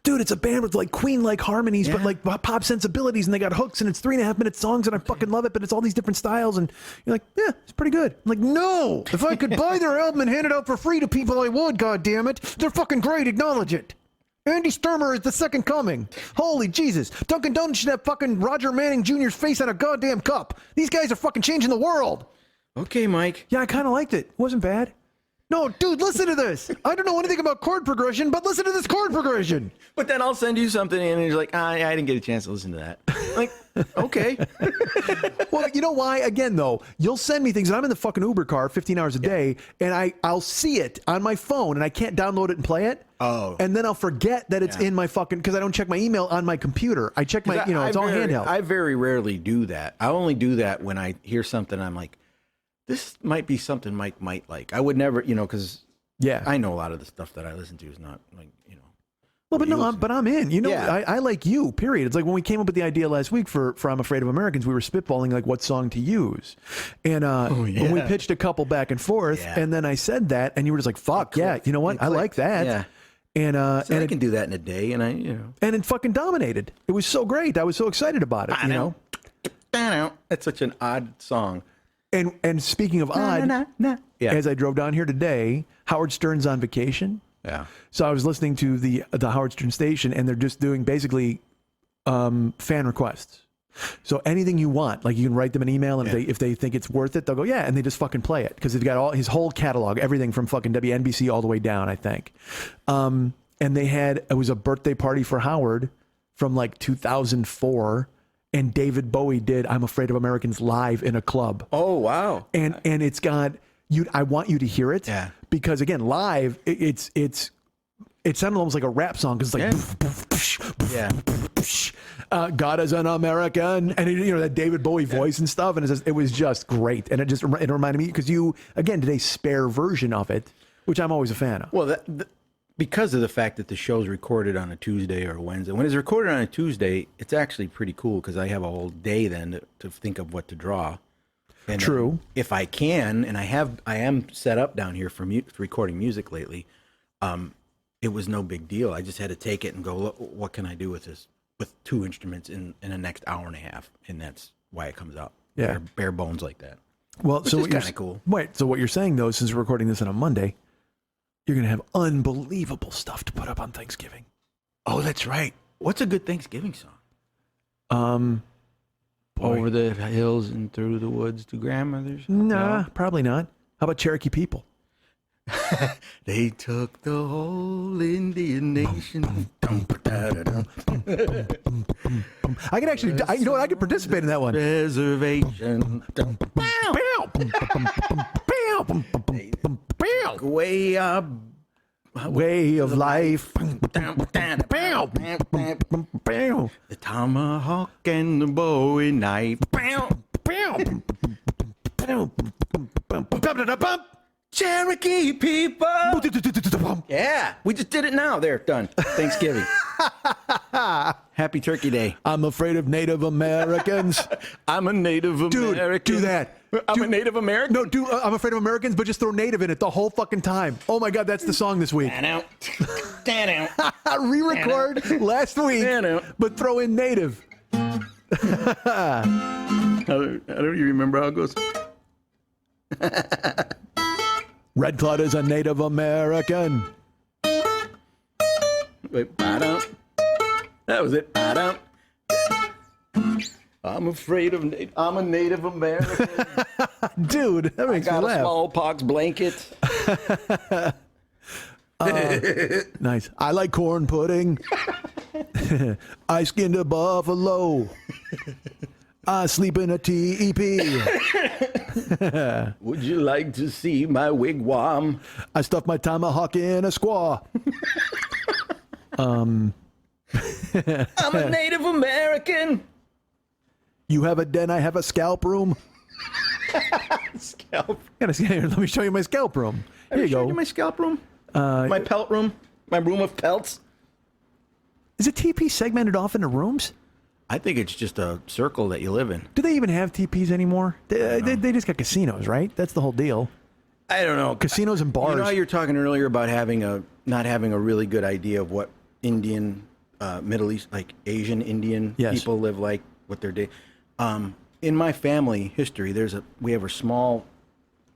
dude, it's a band with like Queen-like harmonies, but like pop sensibilities, and they got hooks, and it's 3.5-minute songs, and I fucking love it, but it's all these different styles, and you're like, yeah, it's pretty good. I'm like, no, if I could buy their album and hand it out for free to people, I would, God damn it. They're fucking great, acknowledge it. Andy Sturmer is the second coming. Holy Jesus. Dunkin' Donuts should have fucking Roger Manning Jr.'s face on a goddamn cup. These guys are fucking changing the world. Okay, Mike. Yeah, I kind of liked it. Wasn't bad. No, dude, listen to this. I don't know anything about chord progression, but listen to this chord progression. But then I'll send you something, and you're like, I didn't get a chance to listen to that. Like, okay. Well, you know why? Again, though, you'll send me things, and I'm in the fucking Uber car 15 hours a day, and I'll see it on my phone, and I can't download it and play it. Oh. And then I'll forget that it's in my fucking, because I don't check my email on my computer. I check my, it's all handheld. I very rarely do that. I only do that when I hear something, I'm like, this might be something Mike might like. I would never, because I know a lot of the stuff that I listen to is not like, Well, but I'm in. I like you, period. It's like when we came up with the idea last week for I'm Afraid of Americans, we were spitballing like what song to use. And when we pitched a couple back and forth, and then I said that, and you were just like, fuck, you know what? I like that. Yeah. And, so I can do that in a day, and and it fucking dominated. It was so great. I was so excited about it, That's such an odd song. And speaking of odd, as I drove down here today, Howard Stern's on vacation. Yeah. So I was listening to the Howard Stern station, and they're just doing basically fan requests. So anything you want, like you can write them an email, and if they think it's worth it, they'll go, and they just fucking play it, because they've got his whole catalog, everything from fucking WNBC all the way down, I think. And it was a birthday party for Howard from like 2004. And David Bowie did "I'm Afraid of Americans" live in a club. Oh wow! And it's got you. I want you to hear it. Yeah. Because again, live, it sounded almost like a rap song, because it's like God is an American, and that David Bowie voice and stuff, and it was just great, and it reminded me, because you again did a spare version of it, which I'm always a fan of. Well, because of the fact that the show's recorded on a Tuesday or a Wednesday. When it's recorded on a Tuesday, it's actually pretty cool, because I have a whole day then to think of what to draw. And True. If I can, and I am set up down here for recording music lately, it was no big deal. I just had to take it and go, look, what can I do with this, with two instruments in the next hour and a half? And that's why it comes out. Yeah. Bare bones like that. Well, which so is kind of cool. Wait, so what you're saying, though, since we're recording this on a Monday, you're going to have unbelievable stuff to put up on Thanksgiving. Oh, that's right. What's a good Thanksgiving song? Over the hills and through the woods to grandmother's. Nah, probably not. How about Cherokee People? They took the whole Indian nation. I could actually, you know what? I could participate in that one. Reservation. Way of life. The tomahawk and the bowie knife. Cherokee people. Yeah, we just did it now. There, done. Thanksgiving. Happy Turkey Day. I'm afraid of Native Americans. I'm a Native American. Do that. I'm a Native American? No, I'm afraid of Americans, but just throw Native in it the whole fucking time. Oh my God, that's the song this week. Re-record last week, but throw in Native. I don't even remember how it goes. Red Cloud is a Native American. Wait, that was it. I'm afraid of. I'm a Native American. Dude, that makes me laugh. I got a smallpox blanket. Nice. I like corn pudding. I skinned a buffalo. I sleep in a TEP. Would you like to see my wigwam? I stuffed my tomahawk in a squaw. I'm a Native American. You have a den, I have a scalp room. Scalp. Let me show you my scalp room. Here you go. You my scalp room? My pelt room? My room of pelts? Is a TP segmented off into rooms? I think it's just a circle that you live in. Do they even have TPs anymore? They just got casinos, right? That's the whole deal. I don't know. Casinos and bars. You know how you were talking earlier about not having a really good idea of what Indian Middle East, like Asian, Indian Yes. people live like, what their day. In my family history, we have a small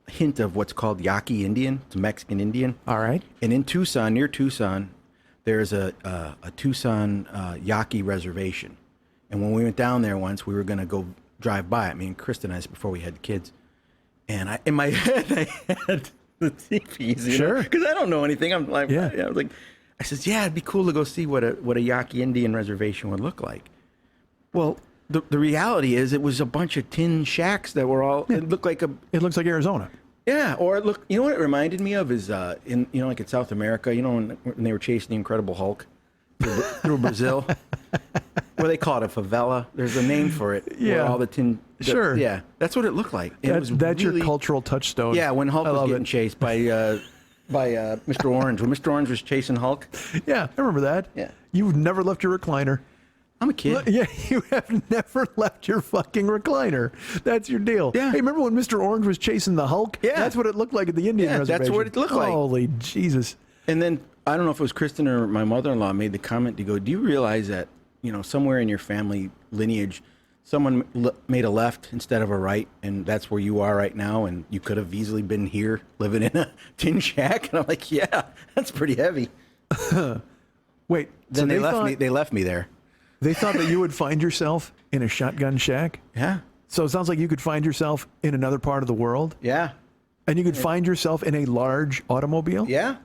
hint of what's called Yaqui Indian. It's Mexican Indian. All right. And in Tucson, near Tucson, there's a Tucson Yaqui reservation. And when we went down there once, we were going to go drive by it. Me and Kristen and I, before we had kids. And in my head, I had the teepees. Sure. Because I don't know anything. I'm like, Yeah. I was like, I said, yeah, it'd be cool to go see what a Yaqui Indian reservation would look like. Well, the reality is it was a bunch of tin shacks that were all, it looked like It looks like Arizona. yeah, or it looked, you know what it reminded me of is, like in South America, when they were chasing the Incredible Hulk through Brazil, where they call it a favela. There's a name for it. Yeah. Where all the tin. Sure. Yeah, that's what it looked like. And it was That's really, your cultural touchstone. Yeah, when Hulk I was love getting it. chased by Mr. Orange, when Mr. Orange was chasing Hulk. Yeah, I remember that. Yeah. You've never left your recliner. I'm a kid. Yeah, you have never left your fucking recliner. That's your deal. Yeah. Hey, remember when Mr. Orange was chasing the Hulk? Yeah. That's what it looked like at the Indian Yeah, that's reservation. what it looked like. Holy Jesus. And then I don't know if it was Kristen or my mother-in-law made the comment to go, do you realize that, somewhere in your family lineage, someone made a left instead of a right, and that's where you are right now, and you could have easily been here living in a tin shack? And I'm like, yeah, that's pretty heavy. Wait, Then so they left me there. They thought that you would find yourself in a shotgun shack? Yeah. So it sounds like you could find yourself in another part of the world? Yeah. And you could find yourself in a large automobile? Yeah.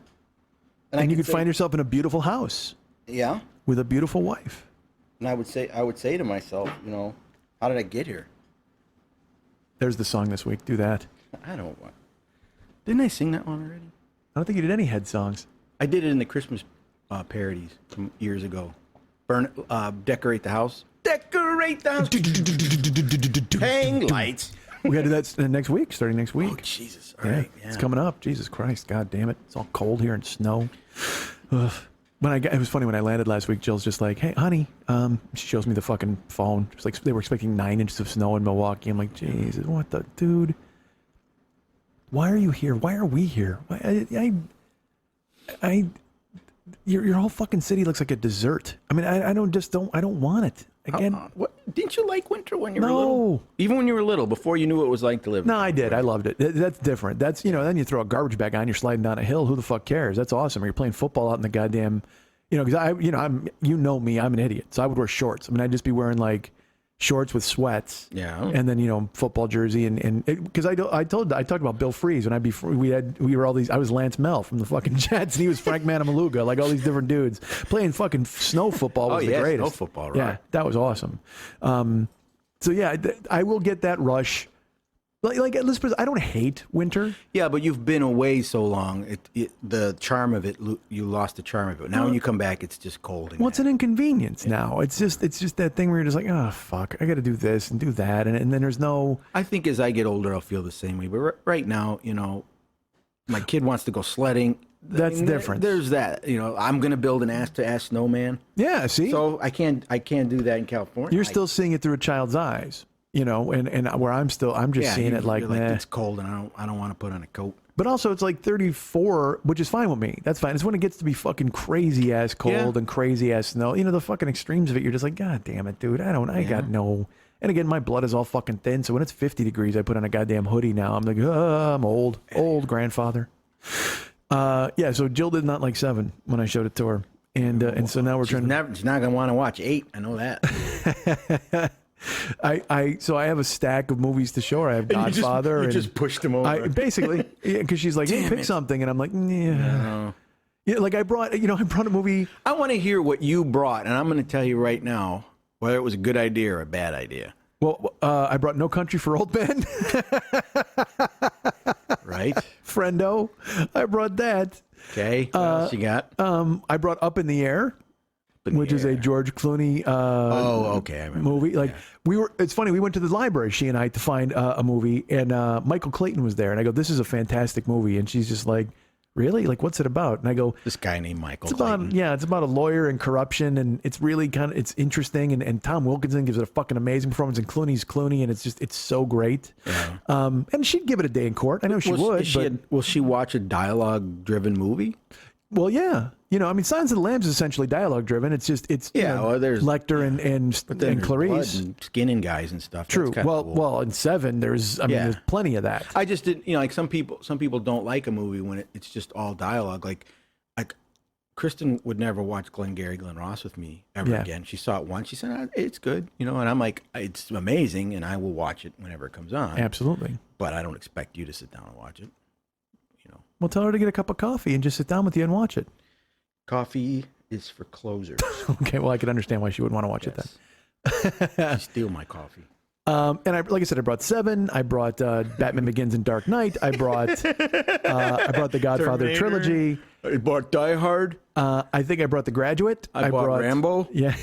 And you could find yourself in a beautiful house Yeah. with a beautiful wife. And I would say to myself, how did I get here? There's the song this week. Do that. I don't want. Didn't I sing that one already? I don't think you did any head songs. I did it in the Christmas parodies from years ago. Decorate the house. Decorate the house. Hang lights. We got to do that next week, starting next Oh, week. Jesus. All right. Yeah. It's coming up. Jesus Christ. God damn it. It's all cold here and snow. Ugh. It was funny when I landed last week. Jill's just like, "Hey, honey," she shows me the fucking phone. It's like they were expecting 9 inches of snow in Milwaukee. I'm like, Jesus, what the dude? Why are you here? Why are we here? Your whole fucking city looks like a desert. I mean, I don't want it. Again, What? Didn't you like winter when you were No. little? Even when you were little, before you knew what it was like to live. no, I did. I loved it. That's different. That's, then you throw a garbage bag on, you're sliding down a hill. Who the fuck cares? That's awesome. Or you're playing football out in the goddamn, because I'm me, I'm an idiot. So I would wear shorts. I mean, I'd just be wearing like shorts with sweats. Yeah. And then, football jersey and because I talked about Bill Freeze when we were all these, I was Lance Mel from the fucking Jets and he was Frank Manamaluga, like all these different dudes playing fucking snow football was the greatest. Snow football, right? Yeah, that was awesome. So yeah, I will get that rush. Like let's put, I don't hate winter. Yeah, but you've been away so long, the charm of it, you lost the charm of it. Now when you come back, it's just cold. Well, it's an inconvenience now. It's just that thing where you're just like, oh fuck, I got to do this and do that, and then there's no. I think as I get older, I'll feel the same way. But right now, my kid wants to go sledding. That's different. There's that. I'm going to build an ass-to-ass snowman. Yeah, see. So I can't do that in California. You're still seeing it through a child's eyes, and where I'm just seeing it like, you're nah. it's cold and I don't want to put on a coat. But also, it's like 34, which is fine with me. That's fine. It's when it gets to be fucking crazy ass cold and crazy ass snow. The fucking extremes of it. You're just like, God damn it, dude. I got no. And again, my blood is all fucking thin. So when it's 50 degrees, I put on a goddamn hoodie now. I'm like, I'm old grandfather. Yeah. So Jill did not like 7 when I showed it to her, and so now we're She's not gonna want to watch 8. I know that. So I have a stack of movies to show her. I have Godfather. You just pushed them over. Basically, because she's like, hey, pick something, and I'm like, yeah. No. Yeah, like I brought a movie. I want to hear what you brought, and I'm going to tell you right now whether it was a good idea or a bad idea. Well, I brought No Country for Old Men. Right? Friendo. I brought that. Okay. What else you got? I brought Up in the Air, which is a George Clooney okay. I remember movie. that, Like it's funny, we went to the library, she and I, to find a movie, and Michael Clayton was there, and I go, this is a fantastic movie, and she's just like, really? Like, what's it about? And I go, this guy named Michael it's about, Clayton. it's about a lawyer and corruption, and it's really it's interesting, and Tom Wilkinson gives it a fucking amazing performance, and Clooney's Clooney, and it's so great. Yeah. And she'd give it a day in court. I know she would. Will she watch a dialogue-driven movie? Well, yeah. You know, I mean, Silence of the Lambs is essentially dialogue driven. It's just, you know, well, there's Lecter and there's Clarice. blood and skinning guys and stuff. True. That's kinda Well, cool. well, in Seven, there's there's plenty of that. I just didn't, you know, like some people don't like a movie when it's just all dialogue. Like Kristen would never watch Glengarry Glen Ross with me ever again. She saw it once. She said, it's good, you know, and I'm like, it's amazing, and I will watch it whenever it comes on. Absolutely. But I don't expect you to sit down and watch it, you know. Well, tell her to get a cup of coffee and just sit down with you and watch it. Coffee is for closers. Okay, well, I could understand why she would want to watch it then. You steal my coffee. And like I said, I brought Seven. I brought Batman Begins and Dark Knight. I brought the Godfather Terminator. trilogy. I bought Die Hard. I think I brought The Graduate. I bought Rambo. Yeah.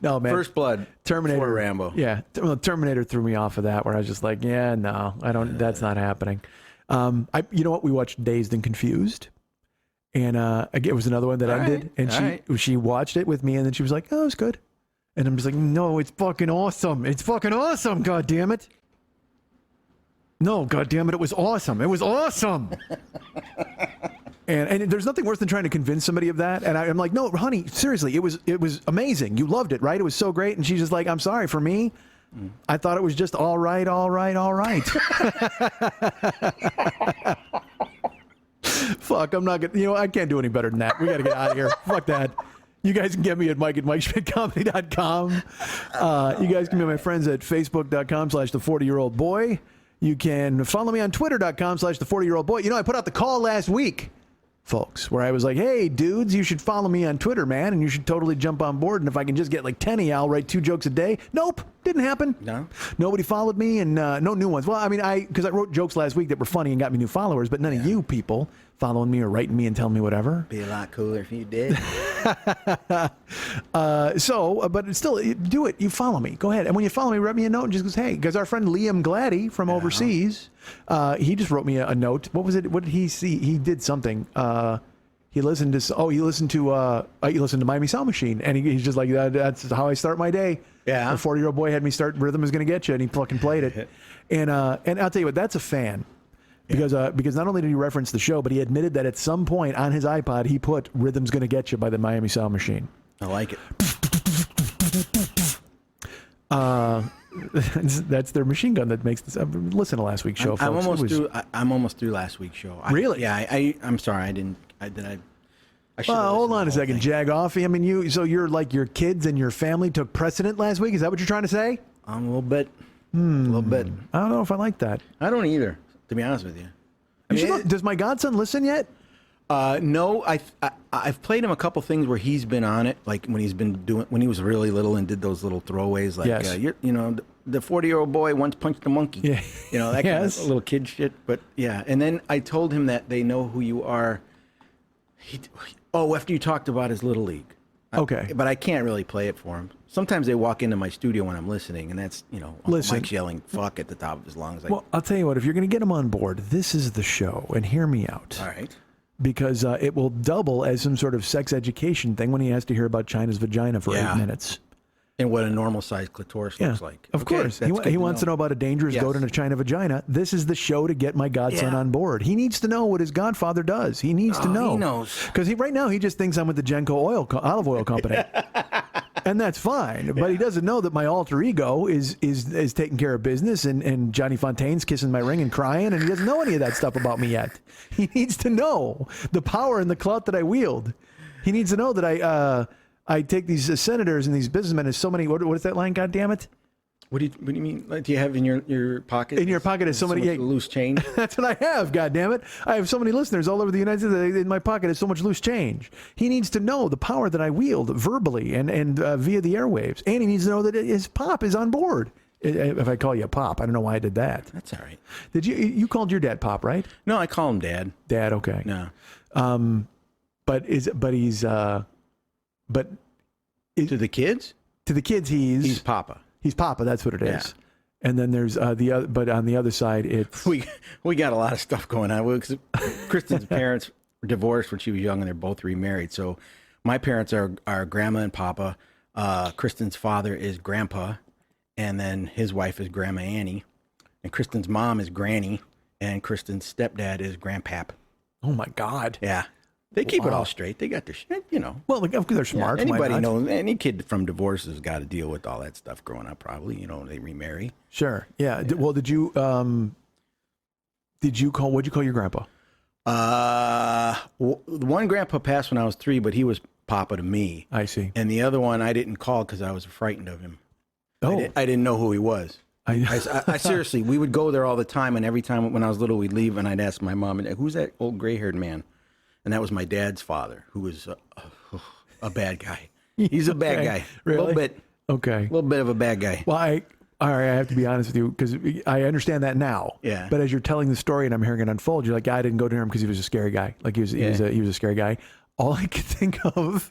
No, man. First Blood. Terminator. Before Rambo. Yeah. Well, Terminator threw me off of that, where I was just like, yeah, no, I don't. That's not happening. You know what? We watched Dazed and Confused. And again, it was another one that ended, and she watched it with me, and then she was like, "Oh, it's good," and I'm just like, "No, it's fucking awesome! It's fucking awesome! God damn it! No, God damn it! It was awesome! It was awesome!" and there's nothing worse than trying to convince somebody of that. And I'm like, "No, honey, seriously, it was amazing. You loved it, right? It was so great." And she's just like, "I'm sorry, for me, I thought it was just all right, all right, all right." Fuck, I'm not gonna, you know, I can't do any better than that. We gotta get out of here. Fuck that. You guys can get me at mike@MikeSchmidtComedy.com. You guys can be my friends at Facebook.com/the40year-old boy. You can follow me on Twitter.com/the40year-old boy. You know, I put out the call last week, folks, where I was like, hey, dudes, you should follow me on Twitter, man, and you should totally jump on board. And if I can just get like 10 of y'all write 2 jokes a day. Nope, didn't happen. No. Nobody followed me, and no new ones. Well, I mean, because I wrote jokes last week that were funny and got me new followers, but none of you people following me or writing me and telling me whatever. Be a lot cooler if you did. But still, do it. You follow me. Go ahead. And when you follow me, write me a note and just goes, hey, because our friend Liam Gladdy from overseas, he just wrote me a note. What was it? What did he see? He did something. He listened to Miami Sound Machine, and he's just like, that's how I start my day. Yeah. The 40-year-old boy had me start Rhythm Is Gonna Get You, and he fucking played it. And I'll tell you what, that's a fan. Because not only did he reference the show, but he admitted that at some point on his iPod he put "Rhythm's Gonna Get You" by the Miami Sound Machine. I like it. That's their machine gun that makes this. Listen to last week's show, folks. I'm almost through last week's show. Really? I'm sorry. I didn't. I should. Hold on a second, Jagoffy. I mean, you're like your kids and your family took precedent last week. Is that what you're trying to say? A little bit. A little bit. I don't know if I like that. I don't either, to be honest with you. Does my godson listen yet? No, I've played him a couple things where he's been on it, like when he was really little and did those little throwaways, like Yes. the 40-year-old boy once punched a monkey. Yeah. That Yes. kind of little kid shit. But yeah, and then I told him that they know who you are. After you talked about his little league. Okay. But I can't really play it for him. Sometimes they walk into my studio when I'm listening, and that's Uncle Listen. Mike's yelling "fuck" at the top of his lungs. Like, Well, I'll tell you what. If you're going to get him on board, this is the show, and hear me out. all right. Because it will double as some sort of sex education thing when he has to hear about China's vagina for 8 minutes. And what a normal-sized clitoris looks like. Of course. He wants to know about a dangerous goat in a China vagina. This is the show to get my godson on board. He needs to know what his godfather does. He needs to know. He knows. Because right now he just thinks I'm with the Genco olive oil company. And that's fine. But he doesn't know that my alter ego is taking care of business, and Johnny Fontaine's kissing my ring and crying, and he doesn't know any of that stuff about me yet. He needs to know the power and the clout that I wield. He needs to know that I take these senators and these businessmen as so many. What is that line? God damn it! What do you mean? Like, do you have in your pocket? In your pocket is so many loose change. That's what I have. God damn it! I have so many listeners all over the United States. In my pocket is so much loose change. He needs to know the power that I wield verbally and via the airwaves, and he needs to know that his pop is on board. If I call you a pop, I don't know why I did that. That's all right. Did you called your dad Pop, right? No, I call him Dad. Dad, okay. No. To the kids? To the kids, He's Papa. He's Papa. That's what it is. Yeah. And then there's the other, but on the other side, it's We got a lot of stuff going on. Well, 'cause Kristen's parents were divorced when she was young, and they're both remarried. So my parents are Grandma and Papa. Kristen's father is Grandpa, and then his wife is Grandma Annie, and Kristen's mom is Granny, and Kristen's stepdad is Grandpap. oh my God. Yeah. They keep it all straight. They got their shit, you know. Well, look, they're smart. Why Anybody not? knows, any kid from divorce has got to deal with all that stuff growing up, probably. You know, they remarry. Sure. Yeah. Well, what'd you call your grandpa? One grandpa passed when I was 3, but he was Papa to me. I see. And the other one I didn't call because I was frightened of him. Oh. I didn't know who he was. I seriously, we would go there all the time, and every time when I was little, we'd leave, and I'd ask my mom, and who's that old gray-haired man? And that was my dad's father, who was a bad guy. He's a bad guy. Really? A little bit. Okay. A little bit of a bad guy. Well, all right, I have to be honest with you because I understand that now. Yeah. But as you're telling the story and I'm hearing it unfold, you're like, I didn't go to him because he was a scary guy. Like he was a scary guy. All I could think of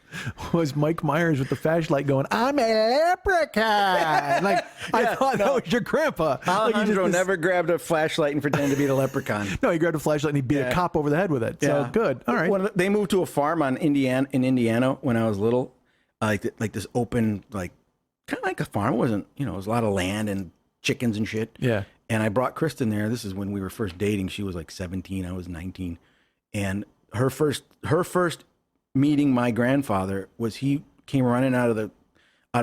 was Mike Myers with the flashlight going, I'm a leprechaun. Like, I thought that was your grandpa. Alejandro never grabbed a flashlight and pretended to be the leprechaun. No, he grabbed a flashlight and he beat a cop over the head with it. So good. All right. They moved to a farm in Indiana when I was little, like this open, like kind of like a farm. It wasn't, you know, it was a lot of land and chickens and shit. Yeah. And I brought Kristen there. This is when we were first dating. She was like 17. I was 19. And her first meeting my grandfather was he came running out of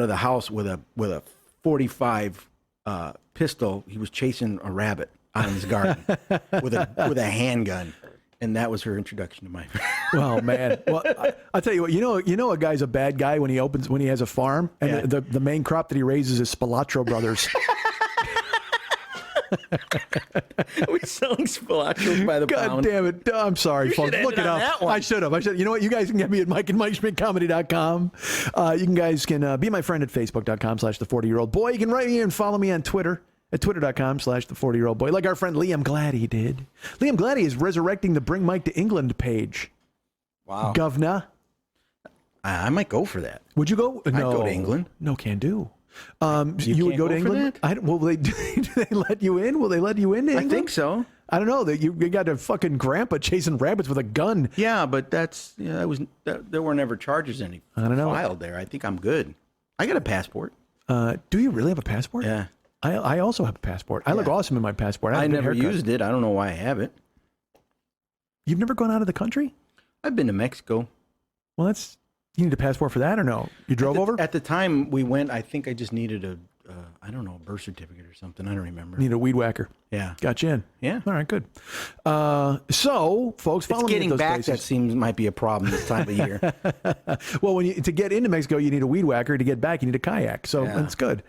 the house with a 45 pistol. He was chasing a rabbit out in his garden with a handgun, and that was her introduction to my. Well, man. Well, I'll tell you what. You know, a guy's a bad guy when he has a farm, and the main crop that he raises is Spilatro Brothers. We're selling Spilachos by the God pound. damn it. I'm sorry, folks. Look it up. I should have. You know what? You guys can get me at Mike and MikeSchmidtComedy.com. You guys can be my friend at Facebook.com/the40year-old boy. You can write me and follow me on Twitter at Twitter.com/the40year-old boy. Like our friend Liam Gladdy did. Liam Gladdy is resurrecting the Bring Mike to England page. Wow. Governor. I might go for that. Would you go? No. I'd go to England. No, can do. You would go to England? Will they? Do they let you in? Will they let you in to England? I think so. I don't know. You got a fucking grandpa chasing rabbits with a gun. Yeah, but there were never charges filed there. I think I'm good. I got a passport. Do you really have a passport? Yeah. I also have a passport. I look awesome in my passport. I never used it. I don't know why I have it. You've never gone out of the country? I've been to Mexico. Well, you need a passport for that or no? You drove over? At the time we went, I think I just needed a birth certificate or something. I don't remember. Need a weed whacker. Yeah. Got you in. Yeah. All right, good. So, folks, follow me at those back places. that might be a problem this time of year. Well, to get into Mexico, you need a weed whacker. To get back, you need a kayak. So that's good.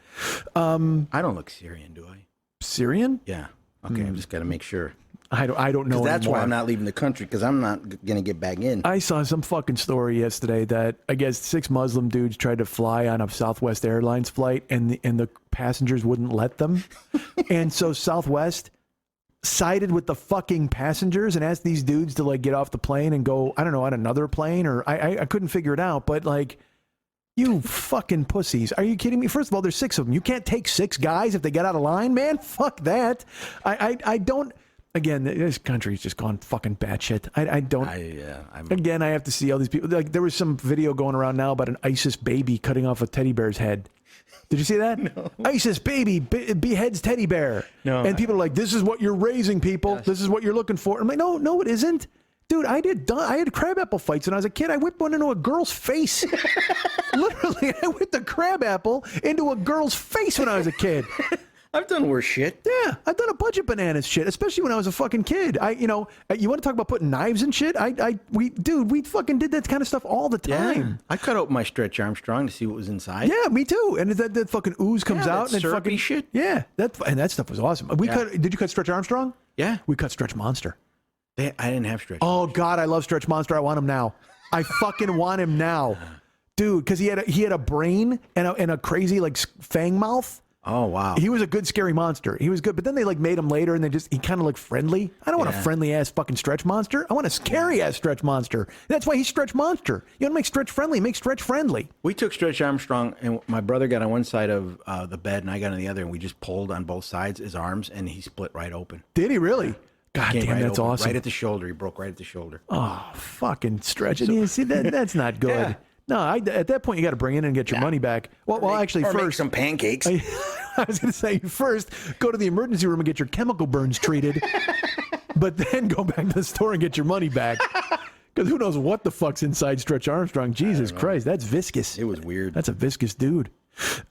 I don't look Syrian, do I? Syrian? Yeah. Okay, I've just got to make sure. I don't know. That's anymore. why I'm not leaving the country, because I'm not going to get back in. I saw some fucking story yesterday that I guess 6 Muslim dudes tried to fly on a Southwest Airlines flight, and the passengers wouldn't let them, and so Southwest sided with the fucking passengers and asked these dudes to like get off the plane and go, I don't know, on another plane, or I couldn't figure it out, but like. You fucking pussies. Are you kidding me? First of all, there's 6 of them. You can't take 6 guys if they get out of line, man. Fuck that. I don't. Again, this country's just gone fucking batshit. I don't. Again, I have to see all these people. Like there was some video going around now about an ISIS baby cutting off a teddy bear's head. Did you see that? No. ISIS baby beheads teddy bear. No. And people are like, "This is what you're raising, people. Yes. This is what you're looking for." I'm like, "No, it isn't." Dude, I had crabapple fights when I was a kid. I whipped one into a girl's face. Literally, I whipped a crabapple into a girl's face when I was a kid. I've done worse shit. Yeah, I've done a bunch of bananas shit, especially when I was a fucking kid. You want to talk about putting knives and shit? We fucking did that kind of stuff all the time. Yeah. I cut open my Stretch Armstrong to see what was inside. Yeah, me too. And that fucking ooze comes out and fucking shit. Yeah, that stuff was awesome. Did you cut Stretch Armstrong? Yeah, we cut Stretch Monster. I didn't have Stretch. Oh God, I love Stretch Monster. I want him now. I fucking want him now, dude. Because he had a brain and a crazy like fang mouth. Oh wow, he was a good scary monster. He was good, but then they like made him later, and he kind of looked friendly. I don't want a friendly ass fucking Stretch Monster. I want a scary ass Stretch Monster. That's why he's Stretch Monster. You want to make Stretch friendly? Make Stretch friendly. We took Stretch Armstrong, and my brother got on one side of the bed, and I got on the other, and we just pulled on both sides his arms, and he split right open. Did he really? God damn, that's awesome. Right at the shoulder. He broke right at the shoulder. Oh, fucking Stretch. You see, that's not good. Yeah. No, at that point, you got to bring it in and get your money back. Well, actually, first. Make some pancakes. I was going to say, first, go to the emergency room and get your chemical burns treated, but then go back to the store and get your money back. Because who knows what the fuck's inside Stretch Armstrong? Jesus Christ, that's viscous. It was weird. That's a viscous dude.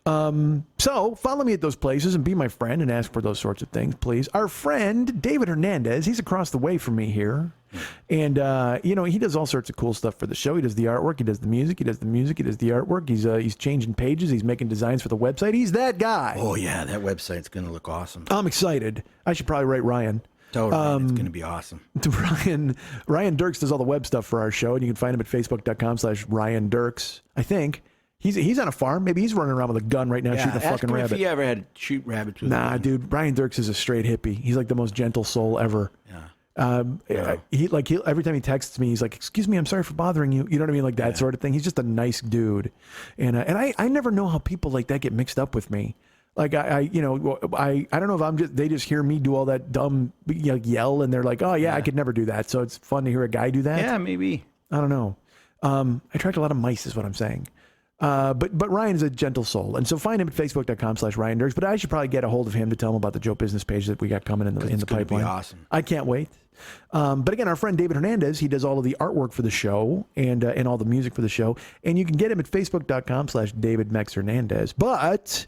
So follow me at those places and be my friend and ask for those sorts of things, please. Our friend David Hernandez, he's across the way from me here, and he does all sorts of cool stuff for the show. He does the artwork, he does the music, he does the artwork. He's changing pages, he's making designs for the website. He's that guy. Oh yeah, that website's gonna look awesome. I'm excited. I should probably write Ryan. Totally, it's gonna be awesome. Ryan Dirks does all the web stuff for our show, and you can find him at facebook.com/Ryan Dirks. I think. He's on a farm. Maybe he's running around with a gun right now shooting a fucking rabbit. If he ever had to shoot rabbits with Nah, dude. Ryan Dirks is a straight hippie. He's like the most gentle soul ever. Yeah. He every time he texts me, he's like, "Excuse me, I'm sorry for bothering you." You know what I mean, like that sort of thing. He's just a nice dude, and I never know how people like that get mixed up with me. Like I don't know if they just hear me do all that dumb yell, and they're like, "Oh yeah, I could never do that." So it's fun to hear a guy do that. Yeah, maybe. I don't know. I attract a lot of mice, is what I'm saying. But Ryan is a gentle soul, and so find him at facebook.com/Ryan Dirks. But I should probably get a hold of him to tell him about the Joe Business page that we got coming in the pipeline. Be awesome. I can't wait. But again, our friend David Hernandez, he does all of the artwork for the show and all the music for the show, and you can get him at facebook.com/DavidMexHernandez. But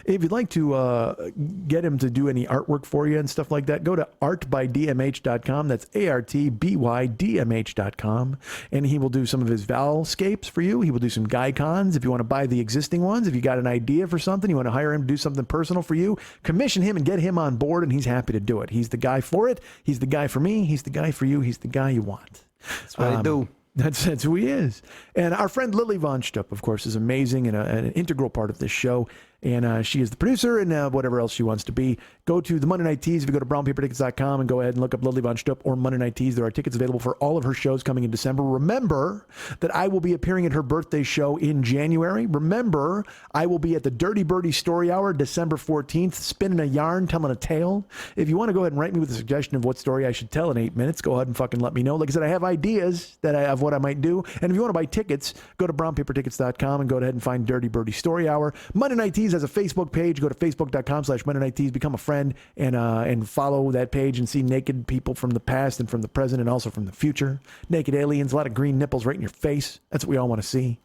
if you'd like to get him to do any artwork for you and stuff like that, go to artbydmh.com. That's artbydmh.com. And he will do some of his Valscapes for you. He will do some Gycons if you want to buy the existing ones. If you got an idea for something, you want to hire him to do something personal for you, commission him and get him on board, and he's happy to do it. He's the guy for it. He's the guy for me. He's the guy for you. He's the guy you want. That's what I do. That's who he is. And our friend Lily Von Stupp, of course, is amazing and an integral part of this show. And she is the producer and whatever else she wants to be. Go to the Monday Night Tees. If you go to brownpapertickets.com and go ahead and look up Lily Von Stupp or Monday Night Tees, there are tickets available for all of her shows coming in December. Remember that I will be appearing at her birthday show in January. Remember, I will be at the Dirty Birdie Story Hour December 14th, spinning a yarn, telling a tale. If you want to go ahead and write me with a suggestion of what story I should tell in 8 minutes, go ahead and fucking let me know. Like I said, I have ideas of what I might do. And if you want to buy tickets, go to brownpapertickets.com and go ahead and find Dirty Birdie Story Hour. Monday Night Tees has a Facebook page. Go to facebook.com/Monday Night Tees. Become a friend and follow that page and see naked people from the past and from the present and also from the future. Naked aliens, a lot of green nipples right in your face. That's what we all want to see.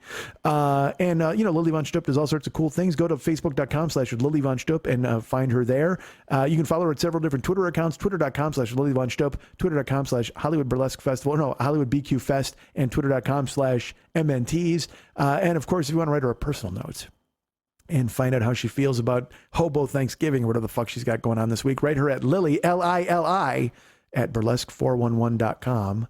Lily Von Stupp does all sorts of cool things. Go to facebook.com/Lily Von Stupp and find her there. You can follow her at several different Twitter accounts. Twitter.com/Lily Von Stupp. Twitter.com/Hollywood Burlesque Festival. No, Hollywood BQ Fest. And Twitter.com/MNTs. And of course, if you want to write her a personal note and find out how she feels about Hobo Thanksgiving or whatever the fuck she's got going on this week, write her at Lily, Lili, at burlesque411.com.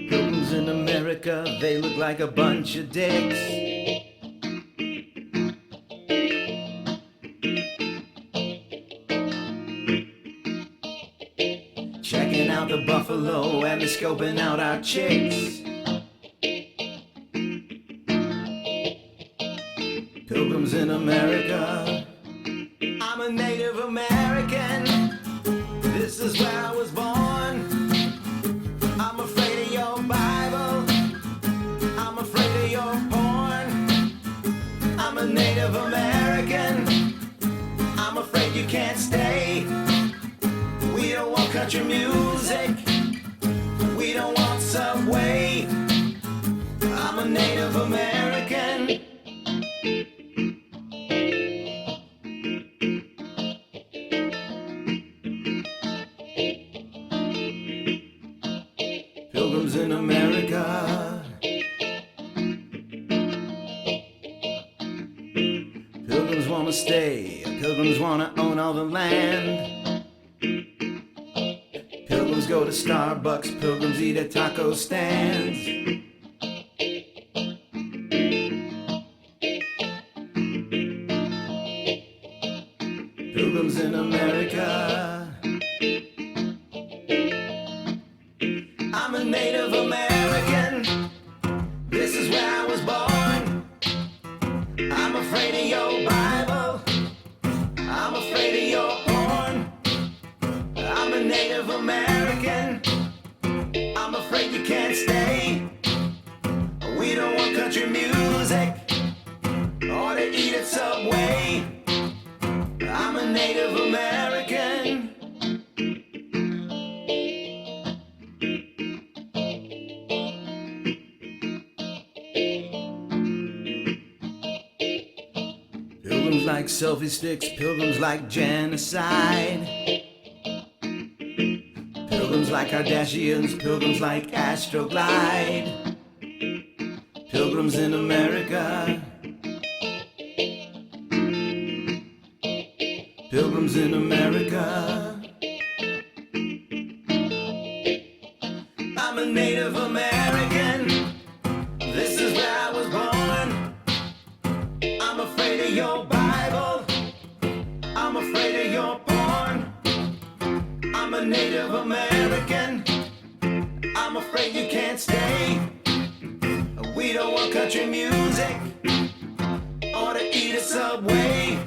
Pilgrims in America, they look like a bunch of dicks. Checking out the buffalo and they're scoping out our chicks. Pilgrims in America, I'm a Native American. This is where I was born. I'm afraid of your Bible. I'm afraid of your porn. I'm a Native American. I'm afraid you can't stay. We don't want country music. We don't want Subway. I'm a Native American. Pilgrims in America. Pilgrims want to stay. Pilgrims want to own all the land. Pilgrims go to Starbucks, pilgrims eat at taco stands. Pilgrims in America. I'm a Native American. This is where I was born. I'm afraid of your Bible. I'm afraid of your porn. I'm a Native American. I'm afraid you can't stay. We don't want country music or to eat at Subway. I'm a Native American. Pilgrims like selfie sticks, pilgrims like genocide. Pilgrims like Kardashians, pilgrims like Astroglide. Pilgrims in America. Pilgrims in America. I'm a Native American. This is where I was born. I'm afraid of your Bible. I'm afraid of your porn. I'm a Native American. I'm afraid you can't stay. We don't want country music or to eat at Subway.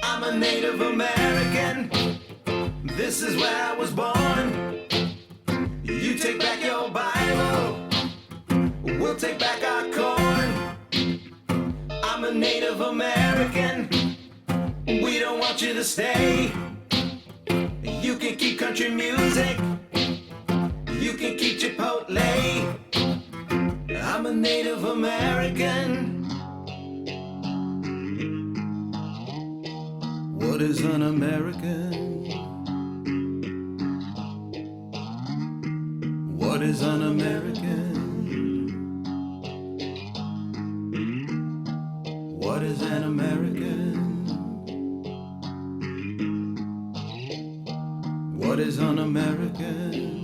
I'm a Native American. This is where I was born. You take back your Bible. We'll take back our corn. I'm a Native American. We don't want you to stay. You can keep country music. You can keep Chipotle. I'm a Native American. What is an American? What is an American? What is an American? What is an American?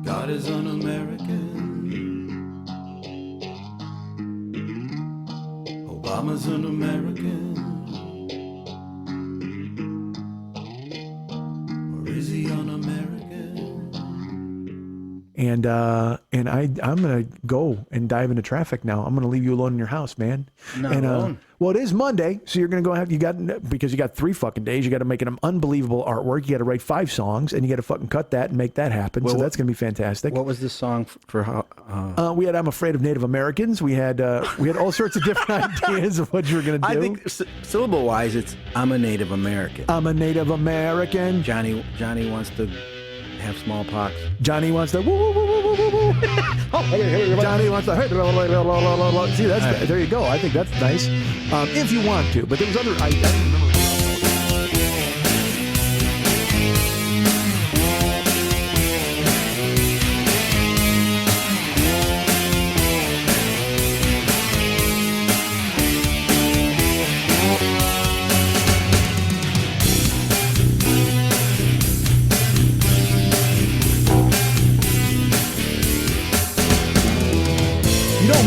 God is an American. Obama's an American. Or is he an American? And I'm gonna go and dive into traffic now. I'm gonna leave you alone in your house, man. Not alone. Well, it is Monday, so you're gonna go because you got 3 fucking days. You got to make an unbelievable artwork. You got to write 5 songs, and you got to fucking cut that and make that happen. Well, so that's gonna be fantastic. What was the song for? We had "I'm Afraid of Native Americans." We had all sorts of different ideas of what you were gonna do. I think syllable wise, it's I'm a Native American. I'm a Native American. Johnny wants to have smallpox. Johnny wants to woo woo woo woo woo woo woo. Johnny wants to see that's Right. There you go. I think that's nice. If you want to, but there was other. I don't remember.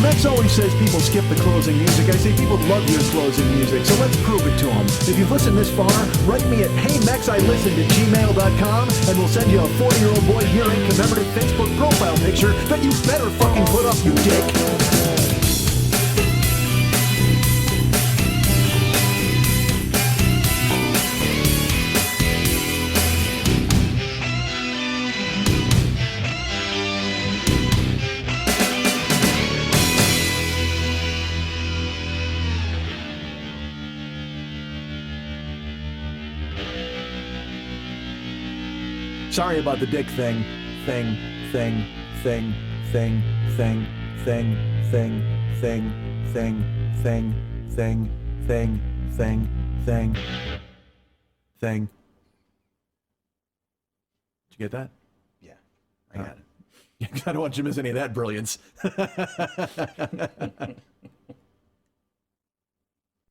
Max always says people skip the closing music. I say people love your closing music, so let's prove it to them. If you've listened this far, write me at heymexilistened@gmail.com and we'll send you a 40-year-old boy hearing commemorative Facebook profile picture that you better fucking put up, you dick. Sorry about the dick thing. Did you get that? Yeah, I got it. I don't want you to miss any of that brilliance.